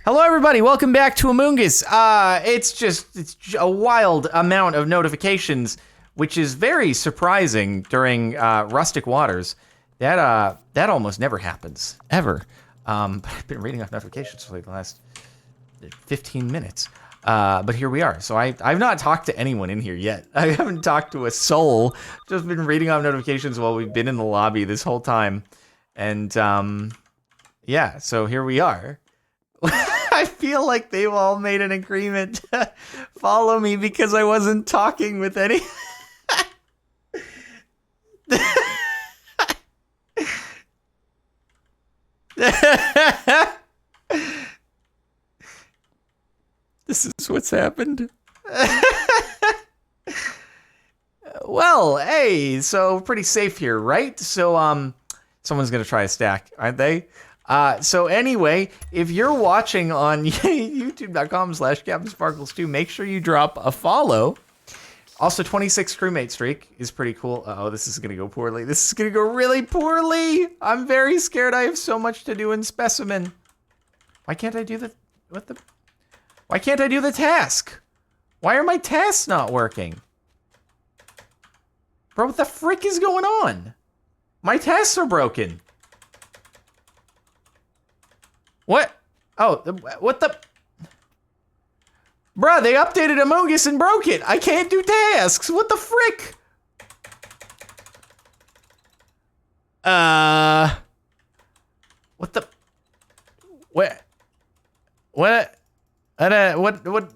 Hello, everybody. Welcome back to Among Us. It's a wild amount of notifications, which is very surprising during rustic waters. That almost never happens, ever. But I've been reading off notifications for like the last 15 minutes. But here we are. So I've not talked to anyone in here yet. I haven't talked to a soul. Just been reading off notifications while we've been in the lobby this whole time. And yeah, so here we are. I feel like they've all made an agreement to follow me because I wasn't talking with any. This is what's happened. Well, hey, so pretty safe here, right? So, someone's gonna try a stack, aren't they? So anyway, if you're watching on youtube.com/CaptainSparkles2, make sure you drop a follow. Also, 26 crewmate streak is pretty cool. Oh, this is gonna go poorly. This is gonna go really poorly. I'm very scared. I have so much to do in specimen. Why can't I do the Why can't I do the task? Why are my tasks not working? Bro, what the frick is going on? My tasks are broken. What? Oh, what the? Bruh, they updated Among Us and broke it. I can't do tasks. What the frick? What the? What? What? What?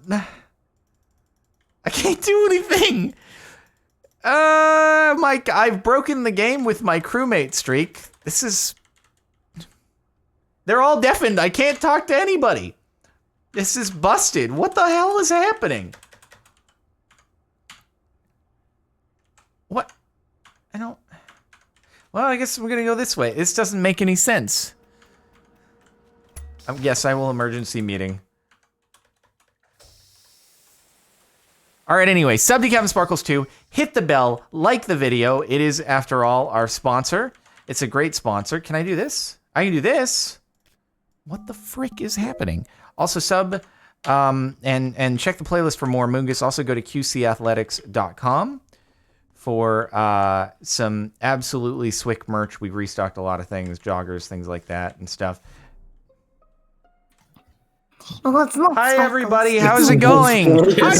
I can't do anything. Mike, I've broken the game with my crewmate streak. This is... They're all deafened. I can't talk to anybody. This is busted. What the hell is happening? What? I don't... Well, I guess we're gonna go this way. This doesn't make any sense. Yes, I will emergency meeting. All right, anyway, sub to CaptainSparkles2, hit the bell, like the video. It is, after all, our sponsor. It's a great sponsor. Can I do this? I can do this. What the frick is happening? Also sub and check the playlist for more Among Us. Also go to qcathletics.com for some absolutely swick merch. We've restocked a lot of things, joggers, things like that and stuff. Well, it's not Hi Sparkles. everybody, how's it going? It's not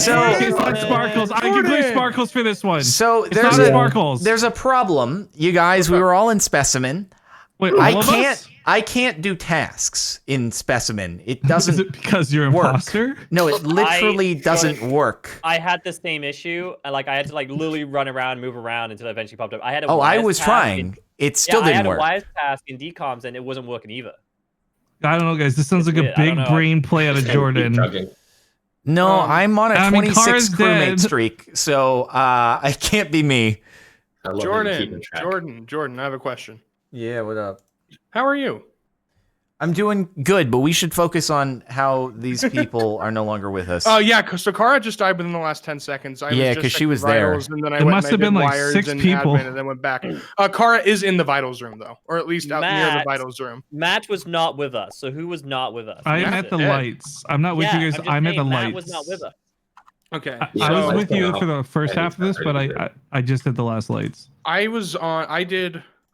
Sparkles. I can blame Sparkles for this one. So It's not Sparkles. there's a problem. You guys, we were all in specimen. Wait, all of us? I can't do tasks in specimen. It doesn't Is it because you're work. imposter? No, it literally doesn't work. I had the same issue. Like I had to like literally run around, move around until it eventually popped up. I had a I WISE was task trying. It still didn't work. I had a WISE task in decoms and it wasn't working either. I don't know, guys. This sounds It's like weird. a I don't big know. brain play out of Jordan. No, I'm on a I mean, 26 Kara's crewmate dead. streak, so it can't be me. Jordan, I have a question. Yeah, what up? How are you? I'm doing good, but we should focus on how these people are no longer with us. Oh yeah, so Kara just died within the last 10 seconds. Yeah, 'cause she was there. And then I It went must and I have been did like wires 6 and people. admin and then went back. Kara is in the vitals room though, or at least out near the Matt. vitals room. Matt was not with us. So who was not with us? I am That's at the it. lights. I'm not with Yeah, you guys. just I'm at the saying, lights. Matt was not with us. Okay, I was so with you for the first half of this, but I just did the last lights.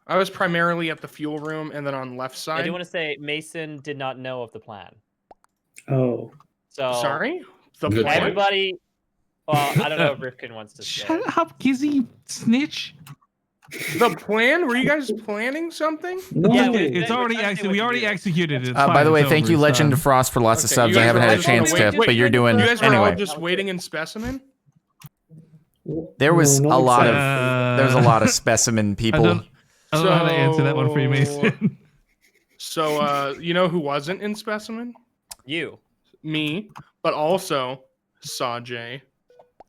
I was primarily at the fuel room and then on left I side. do want to say Mason did not know of the plan. Oh. So Sorry, the Good plan? everybody. Well, I don't know if Rifkin wants to say. Shut up, Kizzy snitch. The plan? Were you guys planning something? No. Yeah, It's already we already executed it. It's By fine, the way, it's thank over, you, it's Legend done. of Frost, for lots of Okay, subs. you I guys haven't were had a just chance wait, to, wait, but you're doing You guys were anyway. all just waiting in specimen? There was No, a not lot exactly. of there was a lot of specimen people. I don't know how to answer that one for you, Mason. So, you know who wasn't in specimen? You. Me, but also Sajay.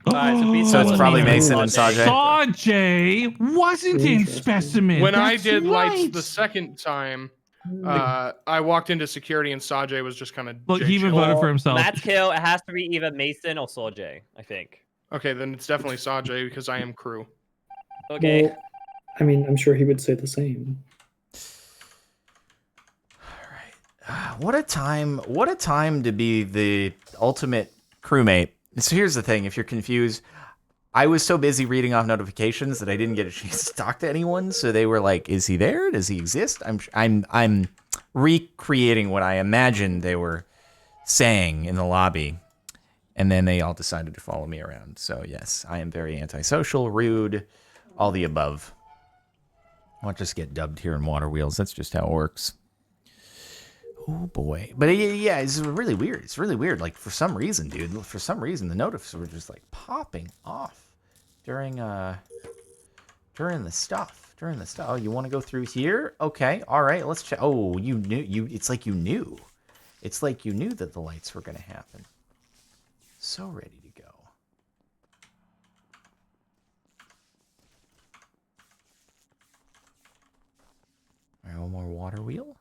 Alright, so please So it's tell us probably who Mason and was. Sajay. Sajay wasn't in Interesting. specimen. When I That's did lights right. the second time, I walked into security and Sajay was just kind of. Look, he even voted for himself. Matt's kill. It has to be either Mason or Soljay, I think. Okay, then it's definitely Sajay because I am crew. Okay. Well, I mean, I'm sure he would say the same. What a time! What a time to be the ultimate crewmate. So here's the thing: if you're confused, I was so busy reading off notifications that I didn't get a chance to talk to anyone. So they were like, "Is he there? Does he exist?" I'm recreating what I imagined they were saying in the lobby, and then they all decided to follow me around. So yes, I am very antisocial, rude, all the above. I won't just get dubbed here in Water Wheels. That's just how it works. Oh boy, but yeah, it's really weird. It's really weird. Like for some reason, dude, for some reason, the notifications were just like popping off during the stuff. Oh, you want to go through here? Okay, all right, let's check. Oh, you knew. It's like you knew. It's like you knew that the lights were gonna happen. So ready to go. All right, one more water wheel.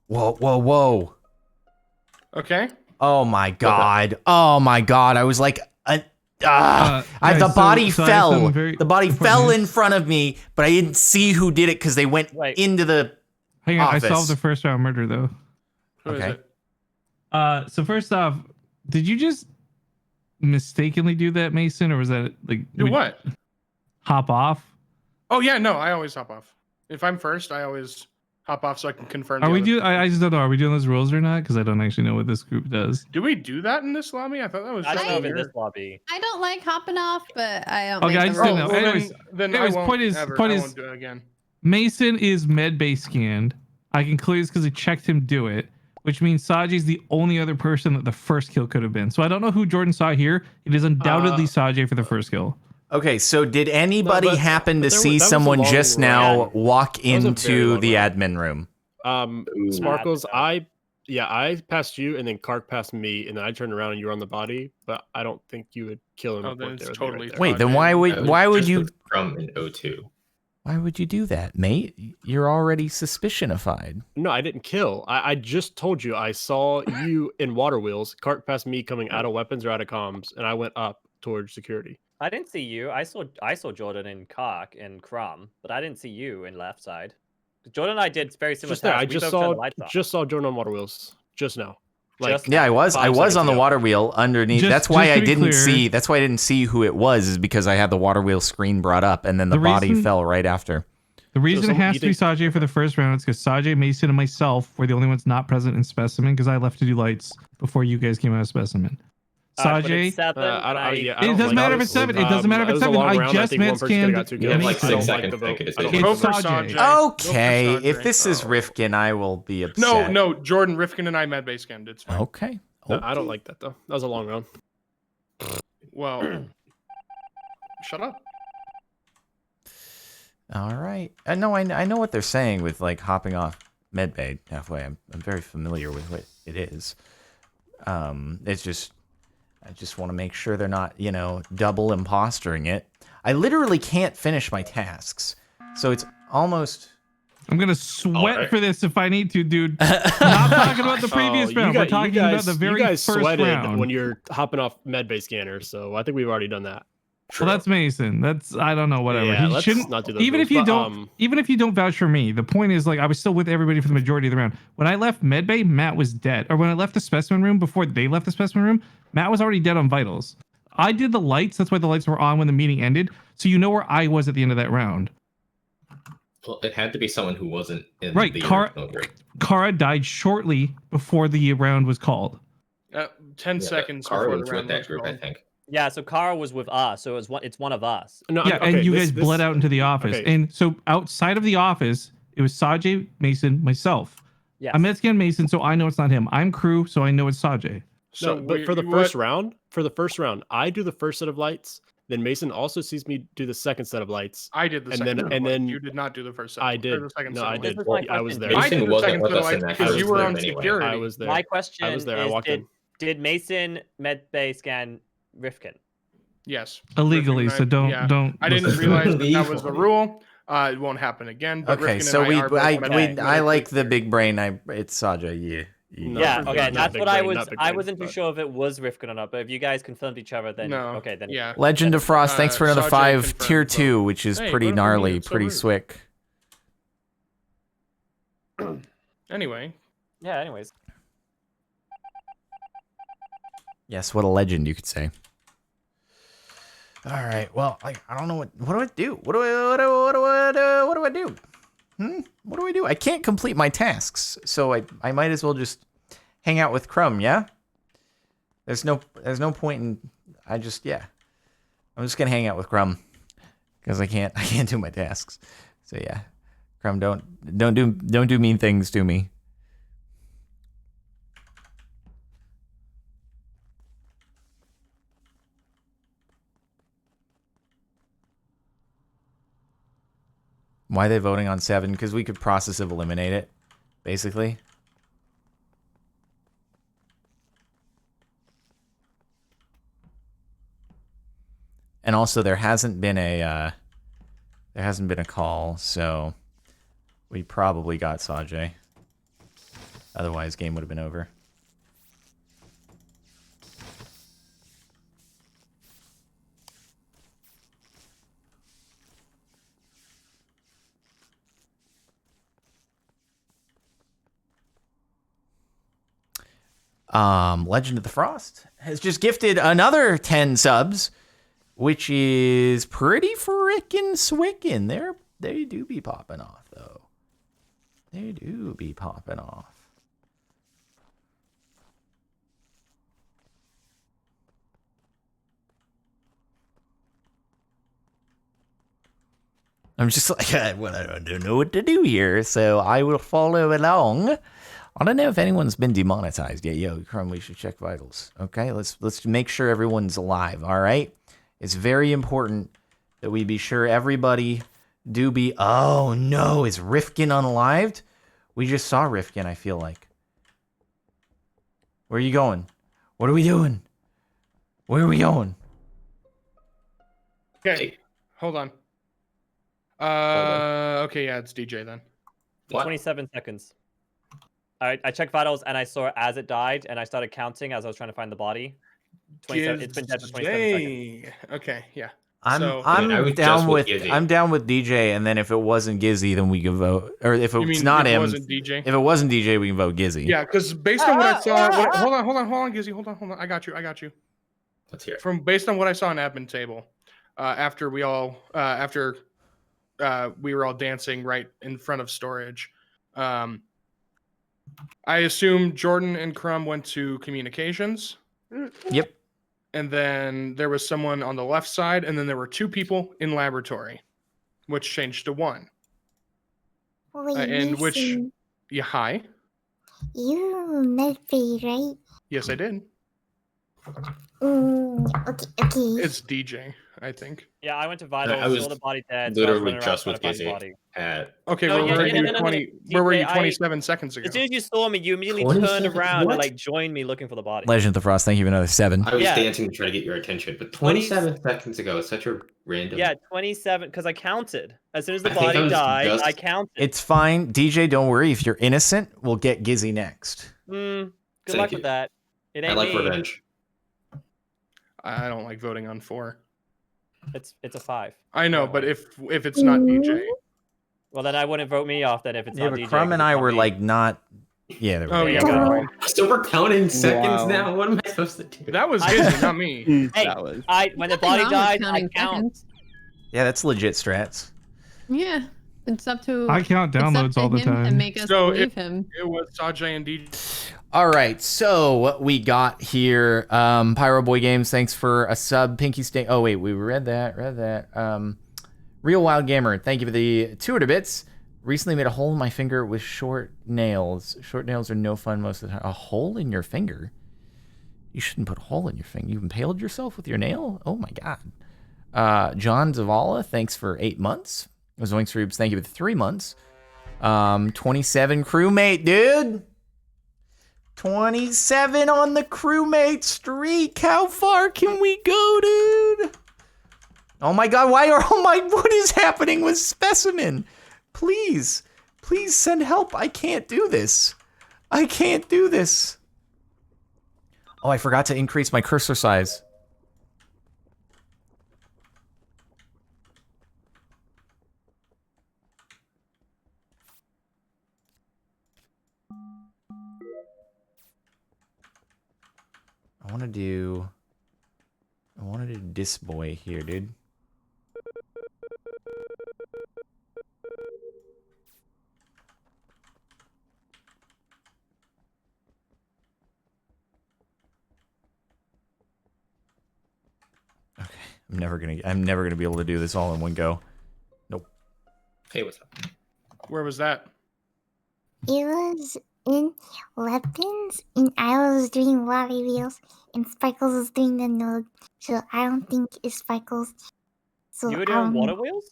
Whoa. Okay. Oh my god. Oh my god. I was like, the body so I have fell. some very The body important fell news. in front of me, but I didn't see who did it because they went Wait. into the Hang on, office. I solved the first round murder though. Who is Okay. it? So first off, did you just mistakenly do that, Mason, or was that like Do would- what? hop off? Oh yeah, no, I always hop off. If I'm first, I always hop off so I can confirm. Are the we other do? people. I just don't know. Are we doing those rules or not? Because I don't actually know what this group does. Do we do that in this lobby? I thought that was I just don't know here. in this lobby. I don't like hopping off, but I don't. Okay, make I the just didn't rules. know. Well, Anyways- then anyways, I won't point is- ever. point I is- won't do it again. Mason is med base scanned. I can clear this because I checked him do it, which means Sajay's the only other person that the first kill could have been. So I don't know who Jordan saw here. It is undoubtedly Sajay for the first kill. Okay, so did anybody but- happen to but there see was- that was a someone long just now run. walk was a very into long the run. admin room? Sparkles, I I passed you, and then Kark passed me, and then I turned around and you were on the body, but I don't think you would kill him. Oh, then it's totally Wait, then Sajay. why I would was why would just you with Crumb in O2. why would you do that, mate? You're already suspicionified. No, I didn't kill. I just told you I saw you in water wheels. Kark passed me coming out of weapons or out of comms, and I went up towards security. I didn't see you. I saw Jordan and Cock and Crumb, but I didn't see you in left side. Jordan and I did very similar Just there, tasks. I We just both turned saw the lights off. Jordan on water wheels just now. Just Yeah, I was 5 on seconds the ago. water wheel underneath. Just- that's why just I to be didn't clear- see. That's why I didn't see who it was, is because I had the water wheel screen brought up, and then the The body reason- fell right after. The reason it some- has you to be think- Sajay for the first round is because Sajay, Mason, and myself were the only ones not present in Specimen because I left to do lights before you guys came out of Specimen. But Sajay, it's 7, I don't It doesn't like matter if this. it's 7. It doesn't matter if It it's was a 7. long I round. just think one med person could've scanned. got 2 You have, like, kills. I don't 6 like seconds the to make a vote. I decision. don't Go like the for vote. Sajay. Sajay. Go for Okay, if Sajay. this is Rifkin, I will be upset. No, Jordan, Rifkin, and I med base scanned. It's fine. Okay. No, I don't like that though. That was a long round. Well, shut up. All right. I know what they're saying with like hopping off medbay halfway. I'm very familiar with what it is. It's just I just want to make sure they're not, double impostoring it. I literally can't finish my tasks. So it's almost I'm gonna sweat Alright. for this if I need to, dude. Not talking about the previous you round. guys- We're talking about the very you guys first sweated round. when you're hopping off medbay scanner, so I think we've already done that. Well, that's Mason. That's I don't know. Whatever. Yeah, He let's shouldn't. not do those Even rules, if you but, don't. Even if you don't vouch for me, the point is like I was still with everybody for the majority of the round. When I left medbay, Matt was dead. Or when I left the specimen room before they left the specimen room, Matt was already dead on vitals. I did the lights. That's why the lights were on when the meeting ended. So you know where I was at the end of that round. Well, it had to be someone who wasn't in Right, the Car- original group. Kara died shortly before the round was called. 10 Yeah, seconds Kara before was the round with that was group, I called. think. Yeah, so Kara was with us, so it's one of us. No, Yeah, okay, and you this- guys bled out into the office. okay. And so outside of the office, it was Sajay, Mason, myself. Yes. I'm Medscan Mason, so I know it's not him. I'm crew, so I know it's Sajay. So No, but we- for the what- first round, I do the first set of lights. Then Mason also sees me do the second set of lights. I did the and second then- set and of lights. then You did not do the first set. I or did. The second No, set I of did. lights. This is my I was question. there. I did Mason the wasn't second with set of us in lights that because first you were group on anyway. security. I was there. My question I was there. I is, walked in. did Mason medbay scan Rifkin? Yes. Illegally, Rifkin so and don't yeah. don't I didn't listen to realize it. that was the rule. It won't happen again. But okay. Rifkin So and I are both I medically like the clear. big brain. It's Sajay. Yeah, not- okay, not that's big what I brain, was. not big I brain, wasn't too but- sure if it was Rifkin or not, but if you guys confirmed each other, then No. okay, then Yeah. Legend of Frost, thanks for another Sajay 5 confirmed tier vote. 2, which is Hey, pretty vote for me, gnarly, it's so pretty rude. swick. Anyway, Yeah. Anyways, Yes, what a legend, you could say. All right, well, I don't know what do I do? What do I do? What do I do? I can't complete my tasks, so I might as well just hang out with Crumb, yeah? There's no point in I'm just gonna hang out with Crumb because I can't do my tasks. So yeah, Crumb, don't do mean things to me. Why are they voting on 7? Because we could process of eliminate it, basically. And also, there hasn't been a call, so we probably got Sajay. Otherwise, game would have been over. Legend of the Frost has just gifted another 10 subs, which is pretty frickin' swickin'. They do be popping off, though. They do be popping off. I'm just like, well, I don't know what to do here, so I will follow along. I don't know if anyone's been demonetized yet. Yo, Crumb, we should check vitals. Okay, let's make sure everyone's alive. All right, it's very important that we be sure everybody do be. Oh no, is Rifkin unalived? We just saw Rifkin. I feel like. Where are you going? What are we doing? Where are we going? okay, hold on. Okay, yeah, it's DJ then. What? 27 seconds. I checked vitals and I saw it as it died, and I started counting as I was trying to find the body. 27. It's been dead for 27 seconds. Okay, yeah. I'm So- I'm I was down just with with Gizzy. I'm down with DJ, and then if it wasn't Gizzy, then we can vote. Or if You it's mean not if it him, wasn't DJ? if it wasn't DJ, we can vote Gizzy. Yeah, because based on what I saw, hold on, Gizzy, hold on. I got you. Let's hear it. Based on what I saw on admin table, after we were all dancing right in front of storage, I assume Jordan and Crumb went to communications. Yep. And then there was someone on the left side, and then there were 2 people in laboratory, which changed to 1. And which, listen, yeah, hi. you Murphy, right? Yes, I did. Okay. It's DJ, I think. Yeah, I went to vitals, I was saw the body dead. So I was Literally running around just trying with to find the Gizzy body. at Okay, No, where yeah, were yeah, you no, no, no, 20? Where were you DJ, 27 seconds ago? As soon as you saw me, you immediately 20 turned seconds? around and What? like joined me looking for the body. Legend of the Frost, thank you for another 7. I was Yeah. dancing to try to get your attention, but 27 seconds ago is such a random. Yeah, 27, because I counted. As soon as the I think I body was died, just- I counted. It's fine. DJ, don't worry. If you're innocent, we'll get Gizzy next. Good Thank luck you. with that. It ain't I like me. revenge. I don't like voting on 4. It's a 5. I know, but if it's not DJ, Well, then I wouldn't vote me off then if it's Yeah, not but DJ. Crumb 'cause and it's I not were me. like not. Yeah, there we oh go. yeah, go. never mind. So we're counting seconds Wow. now. What am I supposed to do? That was Gizzy, not me. Hey, That was when the Nothing body wrong with died, I counting count. seconds. Yeah, that's legit strats. Yeah, it's up to. I count it's up downloads to all the him time. And make us So believe him. It was Sajay and DJ. All right, so what we got here, Pyro Boy Games, thanks for a sub. Pinky Sting. Oh wait, we read that. Real Wild Gamer, thank you for the 200 bits. Recently made a hole in my finger with short nails. Short nails are no fun most of the time. A hole in your finger? You shouldn't put a hole in your finger. You impaled yourself with your nail? Oh my god. John Zavala, thanks for 8 months. Zoinks Rubes, thank you for 3 months. 27 crewmate, dude. 27 on the crewmate streak. How far can we go, dude? Oh my god, what is happening with Specimen? Please send help. I can't do this. I can't do this. Oh, I forgot to increase my cursor size. I want to do this boy here, dude. Okay, I'm never gonna be able to do this all in one go. Nope. Hey, what's up? Where was that? It was in weapons, and I was doing water wheels, and Sparkles was doing the node. So I don't think it's Sparkles. So You were doing water wheels?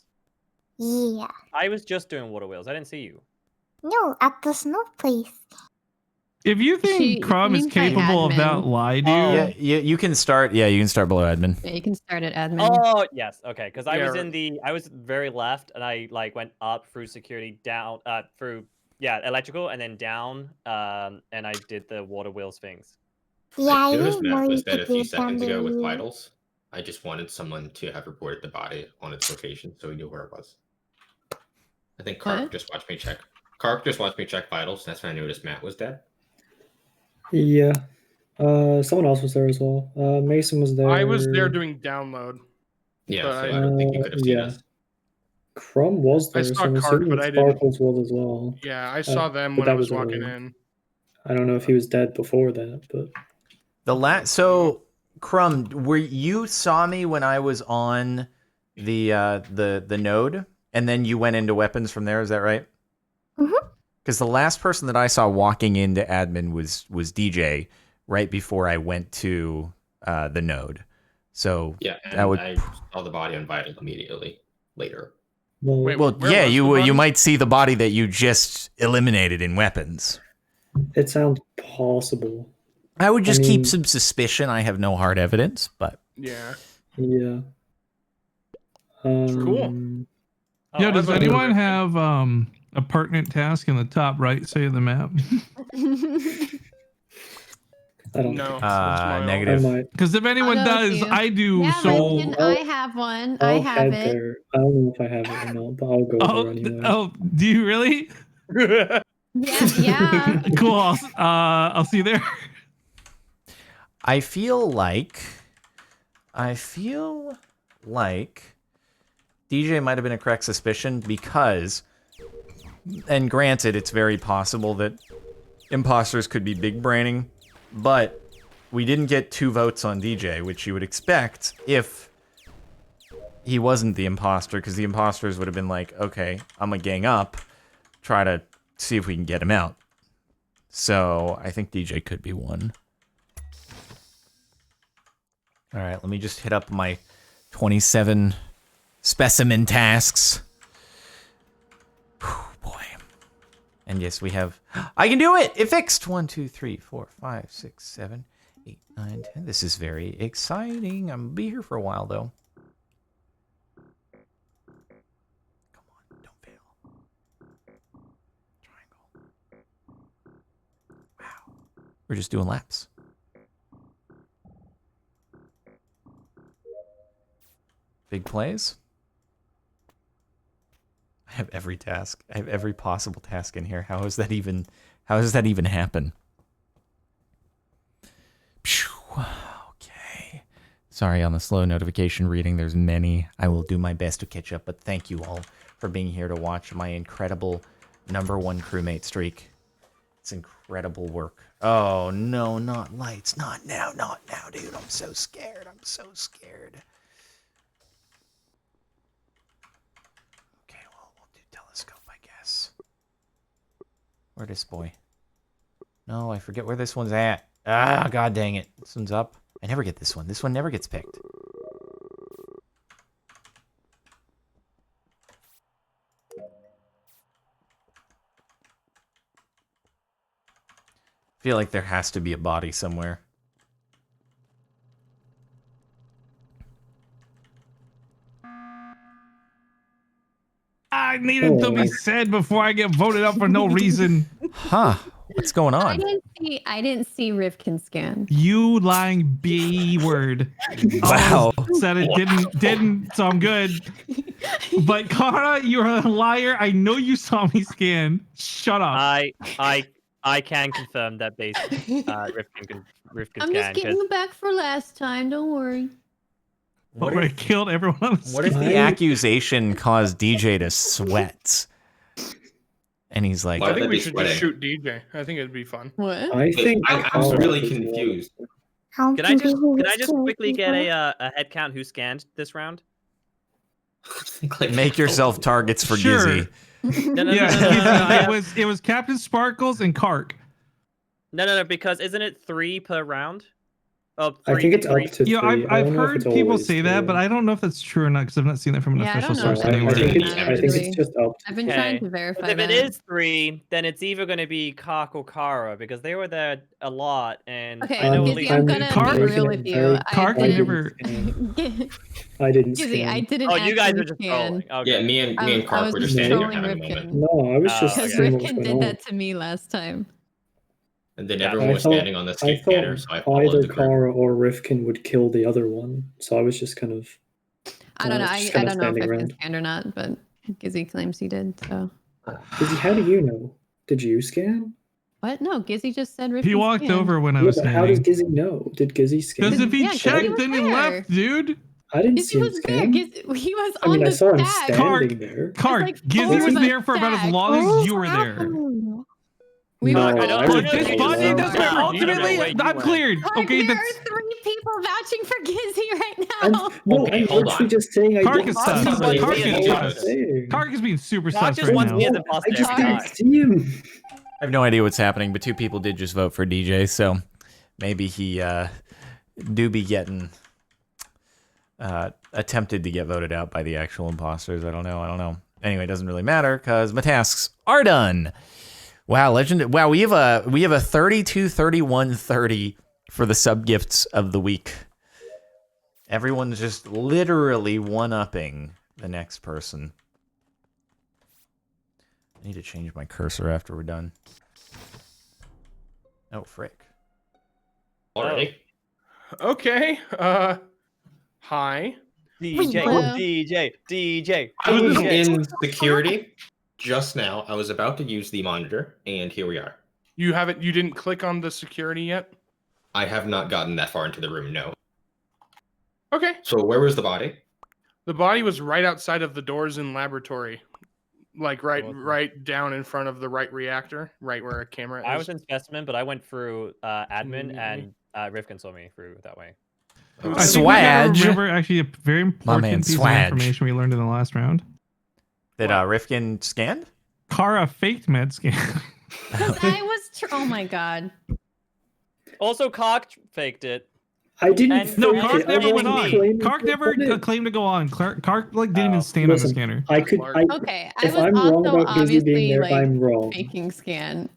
Yeah. I was just doing water wheels. I didn't see you. No, at the snow place. If you think Crumb is means by capable of that admin. lie, dude. Oh. Yeah, you can start. Yeah, you can start below admin. Yeah, you can start at admin. Oh yes, okay. Because I Yeah, was right. in the, I was very left, and I like went up through security, down, through electrical, and then down, and I did the water wheels things. Yeah, I I noticed didn't know Matt you was dead could a do few it down seconds ago with there. vitals. I just wanted someone to have reported the body on its location so we knew where it was. I think Kark What? just watched me check. Kark just watched me check vitals. That's when I noticed Matt was dead. Yeah. Someone else was there as well. Mason was there. I was there doing download. Yeah, But so I- I don't think you could have seen yeah. us. Crumb was I there, saw so I'm Kark, assuming but I didn't- Sparkles was as well. Yeah, I saw them but when I that was was walking early. in. I don't know if he was dead before that, but So Crumb, you saw me when I was on the node, and then you went into weapons from there. Is that right? Mhm. Because the last person that I saw walking into admin was DJ right before I went to the node. So Yeah, and that would. I saw the body on vital immediately later. Wait, Well, where yeah, was the you body? might see the body that you just eliminated in weapons. it sounds possible. I would just keep mean- some suspicion. I have no hard evidence, but Yeah. Yeah. Cool. Oh, Yo, I does was- anyone have a pertinent task in the top right side of the map? I don't No. think so. Smile. I negative. might. Because if anyone I'll go with does, you. I do. Yeah, So, Lincoln, I have one. I I'll have head it. there. I don't know if I have it or not, but I'll go there anyway. do you really? Yeah, yeah. Cool. I'll see you there. I feel like DJ might have been a correct suspicion because, and granted, it's very possible that imposters could be big braining, but we didn't get 2 votes on DJ, which you would expect if he wasn't the imposter, because the imposters would have been like, okay, I'm gonna gang up, try to see if we can get him out. So I think DJ could be one. All right, let me just hit up my 27 specimen tasks. Whew, boy. And yes, we have... I can do it! It fixed! 1, 2, 3, 4, 5, 6, 7, 8, 9, 10. This is very exciting. I'm gonna be here for a while, though. Come on, don't fail. Triangle. Wow. We're just doing laps. Big plays. I have every task. I have every possible task in here. How does that even happen? Phew. Okay. Sorry on the slow notification reading. There's many. I will do my best to catch up, but thank you all for being here to watch my incredible #1 crewmate streak. It's incredible work. Oh no, not lights. Not now, dude. I'm so scared. I'm so scared. We'll do telescope, I guess. Where this boy? No, I forget where this one's at. Ah, god dang it. This one's up. I never get this one. This one never gets picked. I feel like there has to be a body somewhere. I needed to be said before I get voted up for no reason. Huh. What's going I on? didn't see Rifkin scan. You lying B word. Wow. Said it didn't, so I'm good. But Kara, you're a liar. I know you saw me scan. Shut up. I can confirm that base Rifkin I'm scan. just getting you back for last time. Don't worry. But I killed everyone on the What if the accusation caused DJ to sweat? And he's like, Why I would think they we be should sweating? just shoot DJ. I think it'd be fun. What? I think I'm Kara really is one. confused. How Can I just you quickly get people? a head count who scanned this round? make yourself targets for Sure. Gizzy. No, Yeah, it was Captain Sparkles and Kark. No, because isn't it 3 per round? Oh, I think it's up three. to Yeah, three. I I've don't know if heard it's people always say that, three. but I don't know if that's true or not because I've not seen that from an Yeah, I official don't know source if anywhere. I think Actually, it's just up to I've been three. trying to Okay. verify Because if that. it is 3, then it's either going to be Kak or Kara because they were there a lot, and Okay, I know at Gizzy, least I'm gonna Kark- be real with you. Kark I never- didn't. I didn't Gizzy, scan. I didn't. Oh, you guys actually are just scan. trolling. Okay. Yeah, me and I Kark was were just just standing there trolling having a moment. Rifkin. No, I was just okay. Because seeing what was Rifkin going did on. that to me last time. And then Yeah. everyone I was thought- standing on the I skate scanner, so I thought followed either the crew. Kara or Rifkin would kill the other one, so I was just kind of. I don't know. just I kinda don't know if standing Rifkin around. scanned or not, but Gizzy claims he did. So Gizzy, how do you know? Did you scan? what? No, Gizzy just said Rifkin. He walked scanned. over when I Yeah, was but how does scanning. Gizzy know? Did Gizzy scan? Because if he Yeah, 'cause he checked, was then he there. left, dude. I didn't Gizzy see him was there. scan. He was I mean, on I the saw him stack. standing there. Kark, like Gizzy four was of there us for about as stacked. long as you were there. Oh, We No, were I don't- I I was don't This know. body so doesn't bad. ultimately. I don't know where you I'm went. cleared. Kark, Okay, there that's are 3 people vouching for Gizzy right I'm, now. no, Okay, I'm hold literally on. just saying I Kark didn't is see sus. him. Kark That's is all I'm sus. saying. Kark is being super Kark sus just right wants now. me as No, imposter I just every didn't time. see him. I have no idea what's happening, but 2 people did just vote for DJ, so maybe he do be getting attempted to get voted out by the actual imposters. I don't know. Anyway, it doesn't really matter because my tasks are done. Wow, legend! Wow, we have a 32, 31, 30 for the sub gifts of the week. Everyone's just literally one-upping the next person. I need to change my cursor after we're done. Oh, frick. Already? Okay. Hi. DJ, Hello. DJ. I was DJ. in security just now. I was about to use the monitor, and here we are. You didn't click on the security yet? I have not gotten that far into the room, no. Okay. So where was the body? The body was right outside of the doors in laboratory. Like right down in front of the right reactor, right where a camera is. I was in specimen, but I went through admin, and Rifkin saw me through that way. I think we gotta Swag. remember actually a very My important man, piece Swag. of information we learned in the last round. Did Rifkin scanned? Kara faked med scan. Because I was. Oh my god. Also, Cock faked it. I didn't. And- No, fake Kark it. I never didn't went on. claim Kark to never put it. claimed to go on. Kark like didn't Oh. even stand on the Listen, scanner. I could. Okay, I if was I'm wrong also about Gizzy being obviously there, like I'm wrong. faking scan.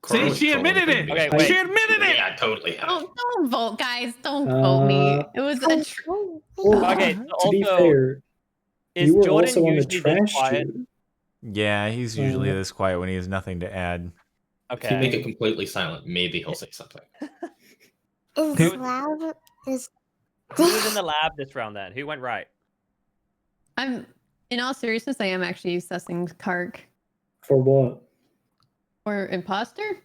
See, Carl was she trolling admitted it. me. Okay, She wait. admitted it. Yeah, I totally have. Don't vote, guys. Don't vote me. It was a. Well, Okay, to be also, fair, Is you were Jordan also on the usually this trash quiet? chute. Yeah, he's usually Uh, this quiet when he has nothing to add. If you make Okay. it completely silent, maybe he'll say something. Is Who- loud? Is Who was in the lab this round then? Who went right? I'm. In all seriousness, I am actually sussing Kark For what? or imposter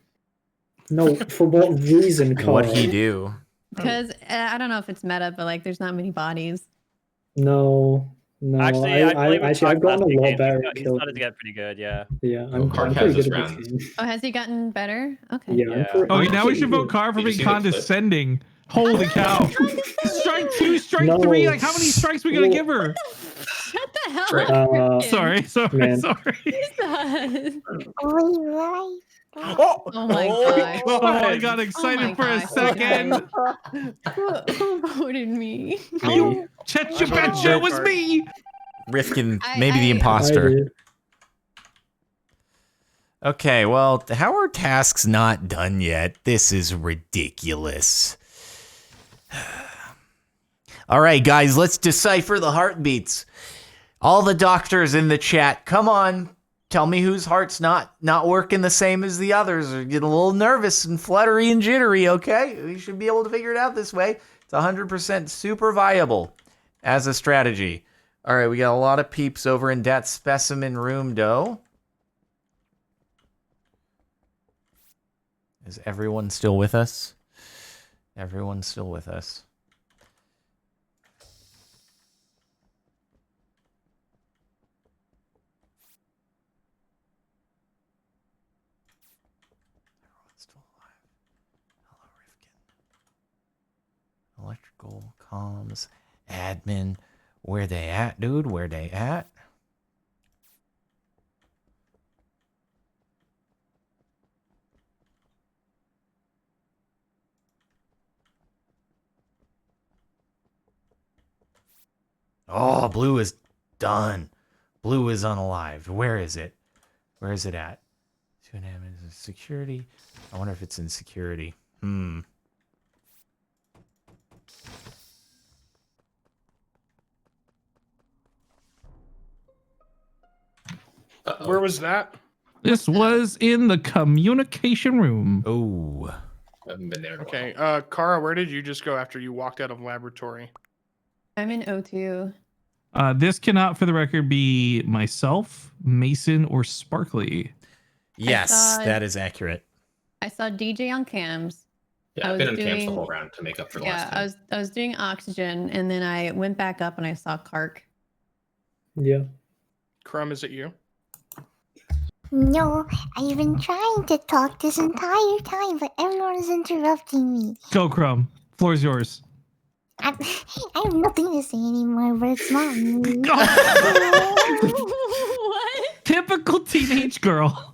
No, for what reason, Carl? What'd he do? because I don't know if it's meta, but like, there's not many bodies. No, Actually, I played with actually, I've Cock gotten last a few lot games. better He at killing. started to get pretty good, yeah. Yeah, Oh, I'm Kark pretty has good his at this round. game. Oh, has he gotten better? Okay. Yeah, Yeah. I'm Okay, now we pretty should vote good. Kark for Did you being see the clip? condescending. Holy cow! Strike 2, strike No. 3. Like how many strikes we gonna Well- give her? Shut the hell Right. up. Sorry, Rifkin. sorry. Man. Jesus. we right? Oh my gosh. Oh, I got excited for a gosh. second. Who voted me? Me. Chetcha I voted betcha for was Kark. me. Rifkin, I- maybe the I- I imposter. did. Okay, well, how are tasks not done yet? This is ridiculous. All right, guys, let's decipher the heartbeats. All the doctors in the chat, come on. tell me whose heart's not working the same as the others, or get a little nervous and fluttery and jittery, okay? We should be able to figure it out this way. It's 100% super viable as a strategy. All right, we got a lot of peeps over in that specimen room, though. Is everyone still with us? Everyone's still with us. Still alive. Hello, Rifkin. Electrical, comms, admin. Where they at, dude? Where they at? Oh, blue is done. Blue is unalived. Where is it? Where is it at? 2.5 minutes of security. I wonder if it's in security. Where was that? This was in the communication room. Oh. I haven't been there in a Okay, while. Kara, where did you just go after you walked out of laboratory? I'm in O2. This cannot, for the record, be myself, Mason, or Sparkly. Yes, thought- that is accurate. I saw DJ on cams. Yeah, I I've been was on camps the doing- whole round to make up for the Yeah, last time. I was doing oxygen, and then I went back up and I saw Kark. Yeah. Crumb, is it you? No, I've been trying to talk this entire time, but everyone is interrupting me. Go, Crumb. Floor's yours. I have nothing to say anymore, but it's not me. What? Typical teenage girl.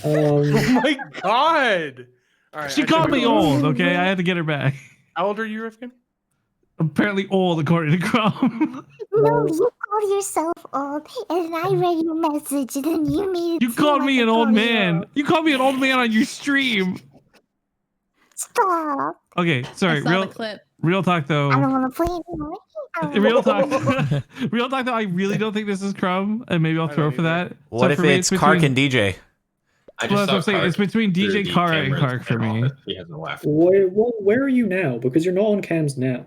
Oh my god! All right, She I called should me go. old, okay? I had to get her back. How old are you, Rifkin? Apparently old, according to Crumb. No, you called yourself old, and then I read your message, and then you made it You seem called like me I an old called you man. old. You called me an old man on your stream. Stop. Okay, sorry. I saw the clip. Real talk though. I don't want to play anymore. Real talk. Real talk though. I really don't think this is Crumb, and maybe I'll I throw don't for either. that. What if for me, it's Kark and DJ? I Well, that's what I'm saw saying. It's Kark between through DJ the Kara and cameras Kark for in our me. office. He hasn't left. Where are you now? Because you're not on cams now.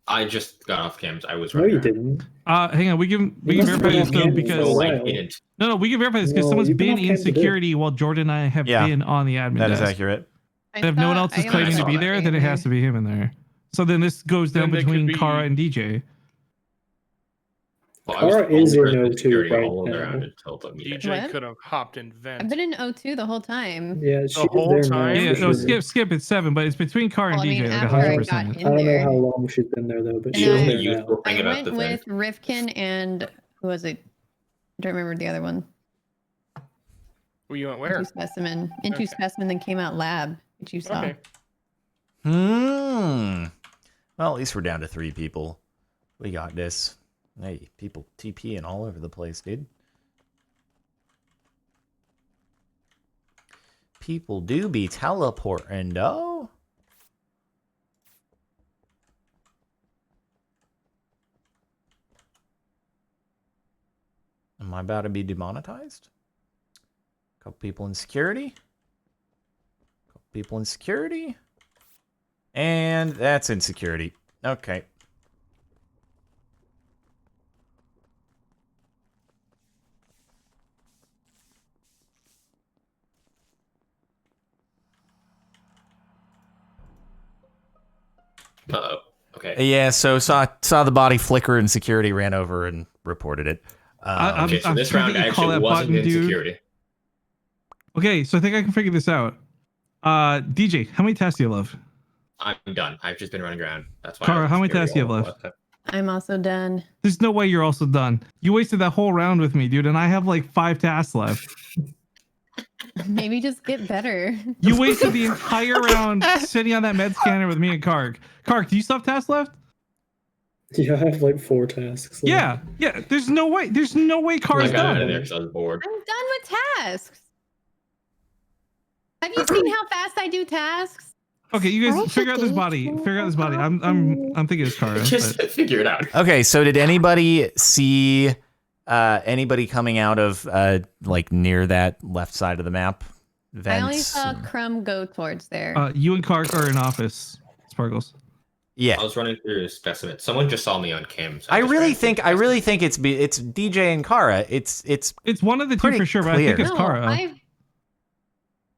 I just got off cams. I was No, running you around. didn't. Hang on. We can You must verify have this been though on because cams No, for a I while. didn't. no, we can verify this because No, someone's you've been been off in cams a bit. security while Jordan and I have Yeah. been on the admin That is desk. accurate. And if no one else is claiming to be there, then it has to be him in there. So then this goes down Then they could between be- Kara and DJ. Well, I was Kara is over in the O2 security right all now. around until the meeting. DJ What? could have hopped in I've vent. been in O2 the whole time. Yeah, she's whole there time? now. Yeah, for no, sure. skip. It's 7, but it's between Kara and Well, I mean, DJ, like after I 100%. got I in don't know there, how long she's been there though, but And she's I- there The now. useful thing I about the went thing. with Rifkin and who was it? I don't remember the other one. Well, you went where? Into specimen. Into Okay. specimen, then came out lab, which you saw. Okay. Well, at least we're down to 3 people. We got this. Hey, people TPing all over the place, dude. People do be teleporting, though. Am I about to be demonetized? Couple people in security. Couple people in security. And that's insecurity. Okay. Uh-oh. Okay. Yeah, so saw the body flicker and security ran over and reported it. I'm- Okay, so I'm this sure round that I you call actually that wasn't button, in dude. security. Okay, so I think I can figure this out. DJ, how many tasks do you have left? I'm done. I've just been running around. That's why. I Kara, was how many security tasks do you all have the left? time. I'm also done. There's no way you're also done. You wasted that whole round with me, dude, and I have like 5 tasks left. Maybe just get better. You wasted the entire round sitting on that med scanner with me and Kark. Kark, do you still have tasks left? Yeah, I have like 4 tasks. left. Yeah. There's no way. There's no way I Kara's got out of done. there because I was bored. I'm done with tasks. Have you seen how fast I do tasks? Okay, you I guys figure out this think body. it's Figure out this body. I'm thinking it's Kara. Just but- figure it out. Okay, so did anybody see Anybody coming out of like near that left side of the map? Vents. I only saw Crumb go towards there. You and Kark are in office, Sparkles. Yeah. I was running through specimen. Someone just saw me on cam. So I just really ran through think it's DJ and Kara. It's one of the two pretty for sure, but I think clear. it's Kara.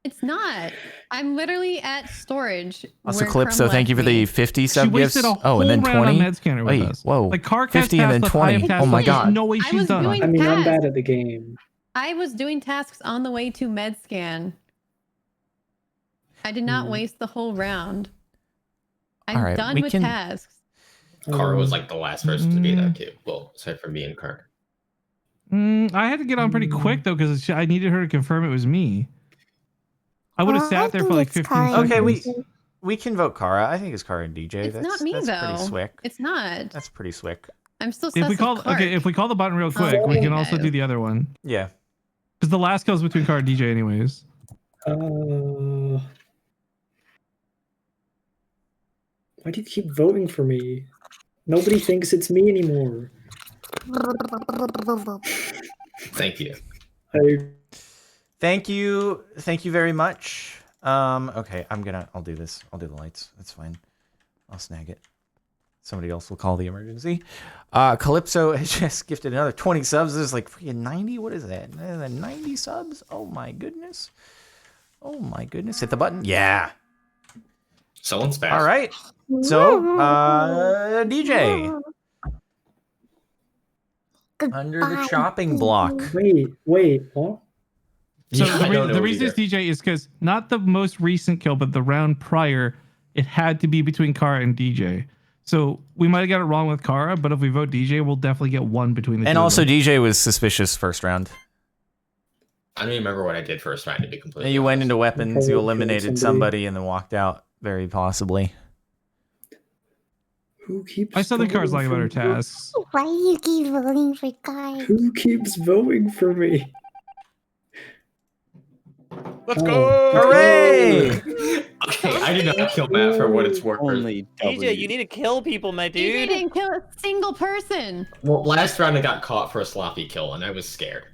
It's not. I'm literally at storage. Also, where Calypso, Crumb thank you for left me. the 50 She sub gifts. wasted a whole And then round 20. on med scanner with Wait, us. whoa. Like Kark has 50 and then tasks left, I have 20. tasks Oh my left. There's god. no way I she's was done. doing I mean, I'm tasks. bad at the game. I was doing tasks on the way to med scan. I did not waste the whole round. I'm All right, done we with can- tasks. Kara was like the last person to be there too. Well, aside from me and Kara. I had to get on pretty quick though because I needed her to confirm it was me. I would have I sat there for think like it's 15 Kara. seconds. Okay, we can vote Kara. I think it's Kara and DJ. It's not me that's though. pretty swick. It's not. That's pretty swick. I'm still If sus we of call Clark. if we call the button real quick, we sorry, can also guys. do the other one Yeah. because the last goes between Kara and DJ anyways. Why do you keep voting for me? Nobody thinks it's me anymore. Thank you. Thank you very much. Okay, I'll do this. I'll do the lights. That's fine. I'll snag it. Somebody else will call the emergency. Calypso has just gifted another 20 subs. This is like freaking 90. What is that? 90 subs? Oh my goodness. Oh my goodness. Hit the button. Yeah. Someone's fast. All right. So, DJ. Under the Goodbye. chopping block. Wait, what? So Yeah, I don't the know reason it's either. DJ is because not the most recent kill, but the round prior, it had to be between Kara and DJ. So we might have got it wrong with Kara, but if we vote DJ, we'll definitely get one between the two. And of also, them. DJ was suspicious first round. I don't even remember what I did first round to be completely And you went honest. into weapons, Probably you killed eliminated somebody, and then walked out, very possibly. Who keeps I still think Kara's lying about her voting for me? tasks. Why do you keep voting for guys? Who keeps voting for me? Let's Oh. go! Hooray! Okay, I did not kill Matt for what it's worth. Only DJ, you need to kill people, my DJ dude. didn't kill a single person. Well, last round I got caught for a sloppy kill, and I was scared.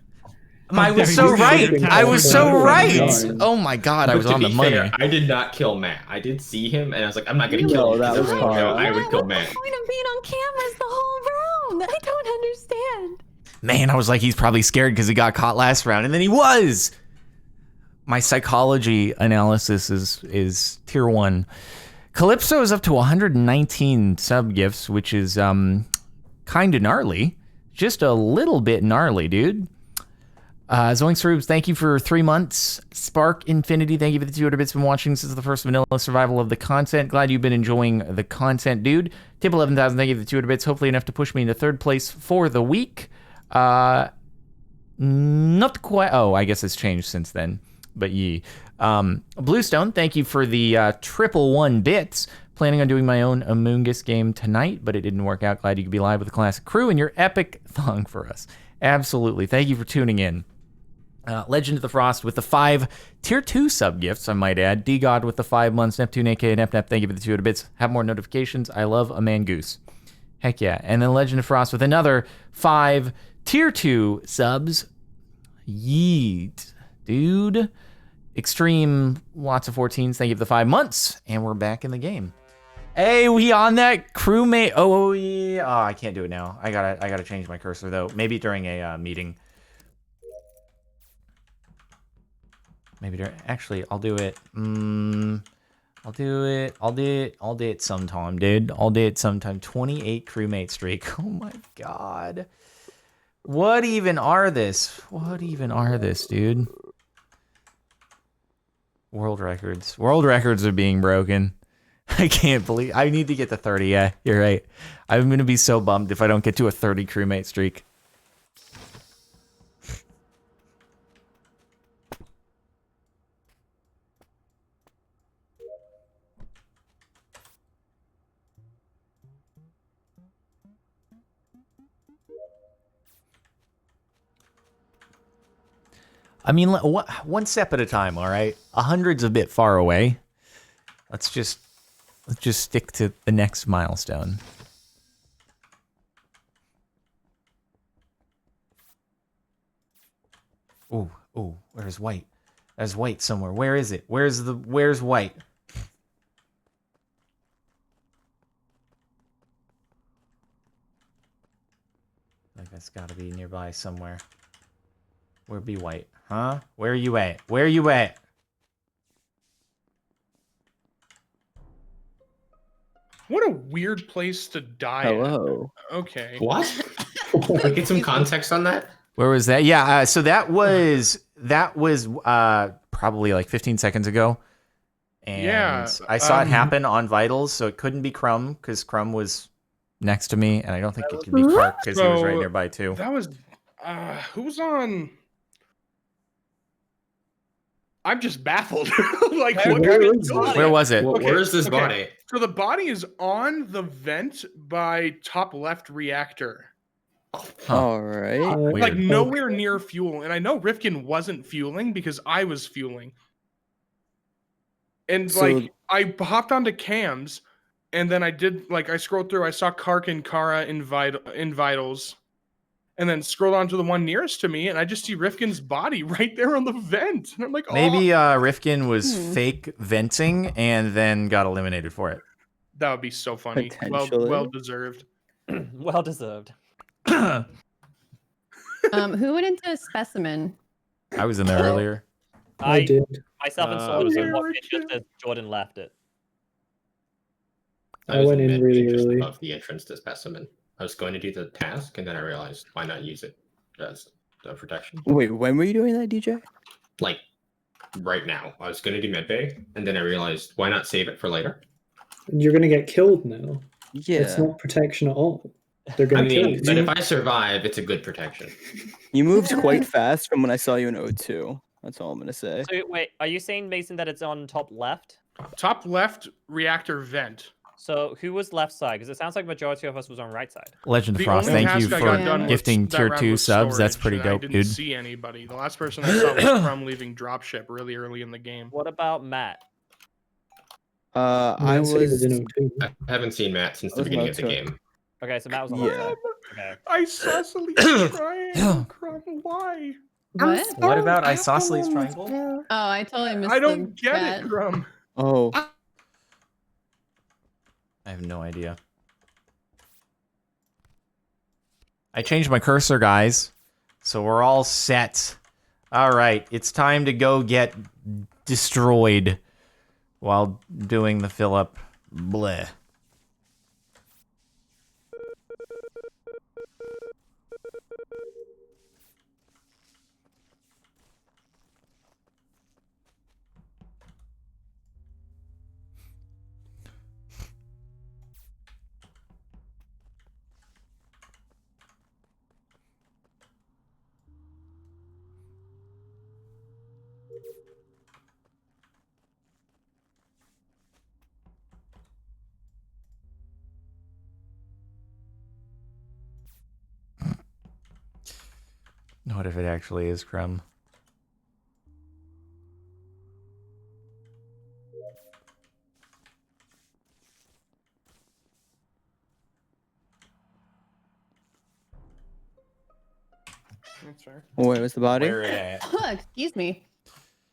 I How was dare so you say right. your I was so tasks. right. Oh my god, I But was to on be the money. fair, I did not kill Matt. I did see him, and I was like, I'm not gonna You kill know him. that because was everyone Kara. know I would kill What's Matt. the point of being on cameras the whole round? I don't understand. Man, I was like, he's probably scared because he got caught last round, and then he was. My psychology analysis is tier 1. Calypso is up to 119 sub gifts, which is kind of gnarly. Just a little bit gnarly, dude. Zoinks Rubes, thank you for 3 months. Spark Infinity, thank you for the 200 bits. Been watching since the first vanilla survival of the content. Glad you've been enjoying the content, dude. Tip 11,000, thank you for the 200 bits. Hopefully enough to push me into 3rd place for the week. Not quite. Oh, I guess it's changed since then. But ye. Bluestone, thank you for the 111 bits. Planning on doing my own Among Us game tonight, but it didn't work out. Glad you could be live with the classic crew and your epic thong for us. Absolutely. Thank you for tuning in. Legend of the Frost with the 5 tier 2 sub gifts, I might add. D-God with the 5 months. Neptune, aka Nep, thank you for the 200 bits. Have more notifications. I love a man goose. Heck yeah. And then Legend of Frost with another 5 tier 2 subs. Yeet. Dude. Extreme, lots of 14s. Thank you for the 5 months. And we're back in the game. Hey, we on that crewmate. Oh, yeah. Oh, I can't do it now. I gotta change my cursor though. Maybe during a meeting. Maybe during, actually, I'll do it. I'll do it sometime, dude. I'll do it sometime. 28 crewmate streak. Oh my god. What even are this? What even are this, dude? World records. World records are being broken. I can't believe. I need to get to 30. Yeah, you're right. I'm gonna be so bummed if I don't get to a 30 crewmate streak. I mean, one step at a time, all right? 100's a bit far away. Let's just stick to the next milestone. Ooh, where's White? There's White somewhere. Where is it? Where's White? Like that's gotta be nearby somewhere. Where be White? Huh? Where you at? Where you at? What a weird place to die. Hello. At. Okay. What? Can we get some context on that? Where was that? Yeah, so that was probably like 15 seconds ago. And Yeah, I saw it happen on Vitals, so it couldn't be Crumb because Crumb was next to me, and I don't think it could be Clark because he was right So, nearby too. That was who's on. I'm just baffled. Like, what kind of Where was it? Where is this body? So the body is on the vent by top left reactor. Huh. All right. Like Weird. nowhere near fuel. And I know Rifkin wasn't fueling because I was fueling. And So- like I hopped onto cams and then I scrolled through, I saw Kark and Kara in Vitals. And then scrolled on to the one nearest to me, and I just see Rifkin's body right there on the vent. And I'm like, oh, Maybe Rifkin was fake venting and then got eliminated for it. that would be so funny. Potentially. Well deserved. Well deserved. Who went into specimen? I was in there earlier. I did. Myself and Uh, Soul was in Where what is just it? as Jordan left it. I was went in mid really just early. above the entrance to specimen. I was going to do the task, and then I realized why not use it as the protection. Wait, when were you doing that, DJ? Like right now, I was going to do medbay, and then I realized why not save it for later. You're gonna get killed now. Yeah. It's not protection at all. They're I gonna kill mean, you. but if I survive, it's a good protection. You moved quite fast from when I saw you in O2. That's all I'm gonna say. So wait, are you saying, Mason, that it's on top left? Top left reactor vent. So who was left side? Because it sounds like majority of us was on right side. Legend of The Frost, only thank you task I got for done was gifting that tier round 2 was subs. That's storage, pretty and I dope, didn't dude. see anybody. The last person I saw was from leaving dropship really early in the game. What about Matt? I Man said he was. in O2. I haven't seen Matt since I the was beginning about of the to- game. Okay, so Matt was on the left Yeah. side. Okay. Isosceles triangle. Why? What? What about isosceles triangle? Oh, I totally missed I don't the get chat. it, Crumb. Oh, I have no idea. I changed my cursor, guys, so we're all set. All right, it's time to go get destroyed while doing the fill up. Bleh. What if it actually is Crumb? That's fair. where was the body? Where at? Excuse me.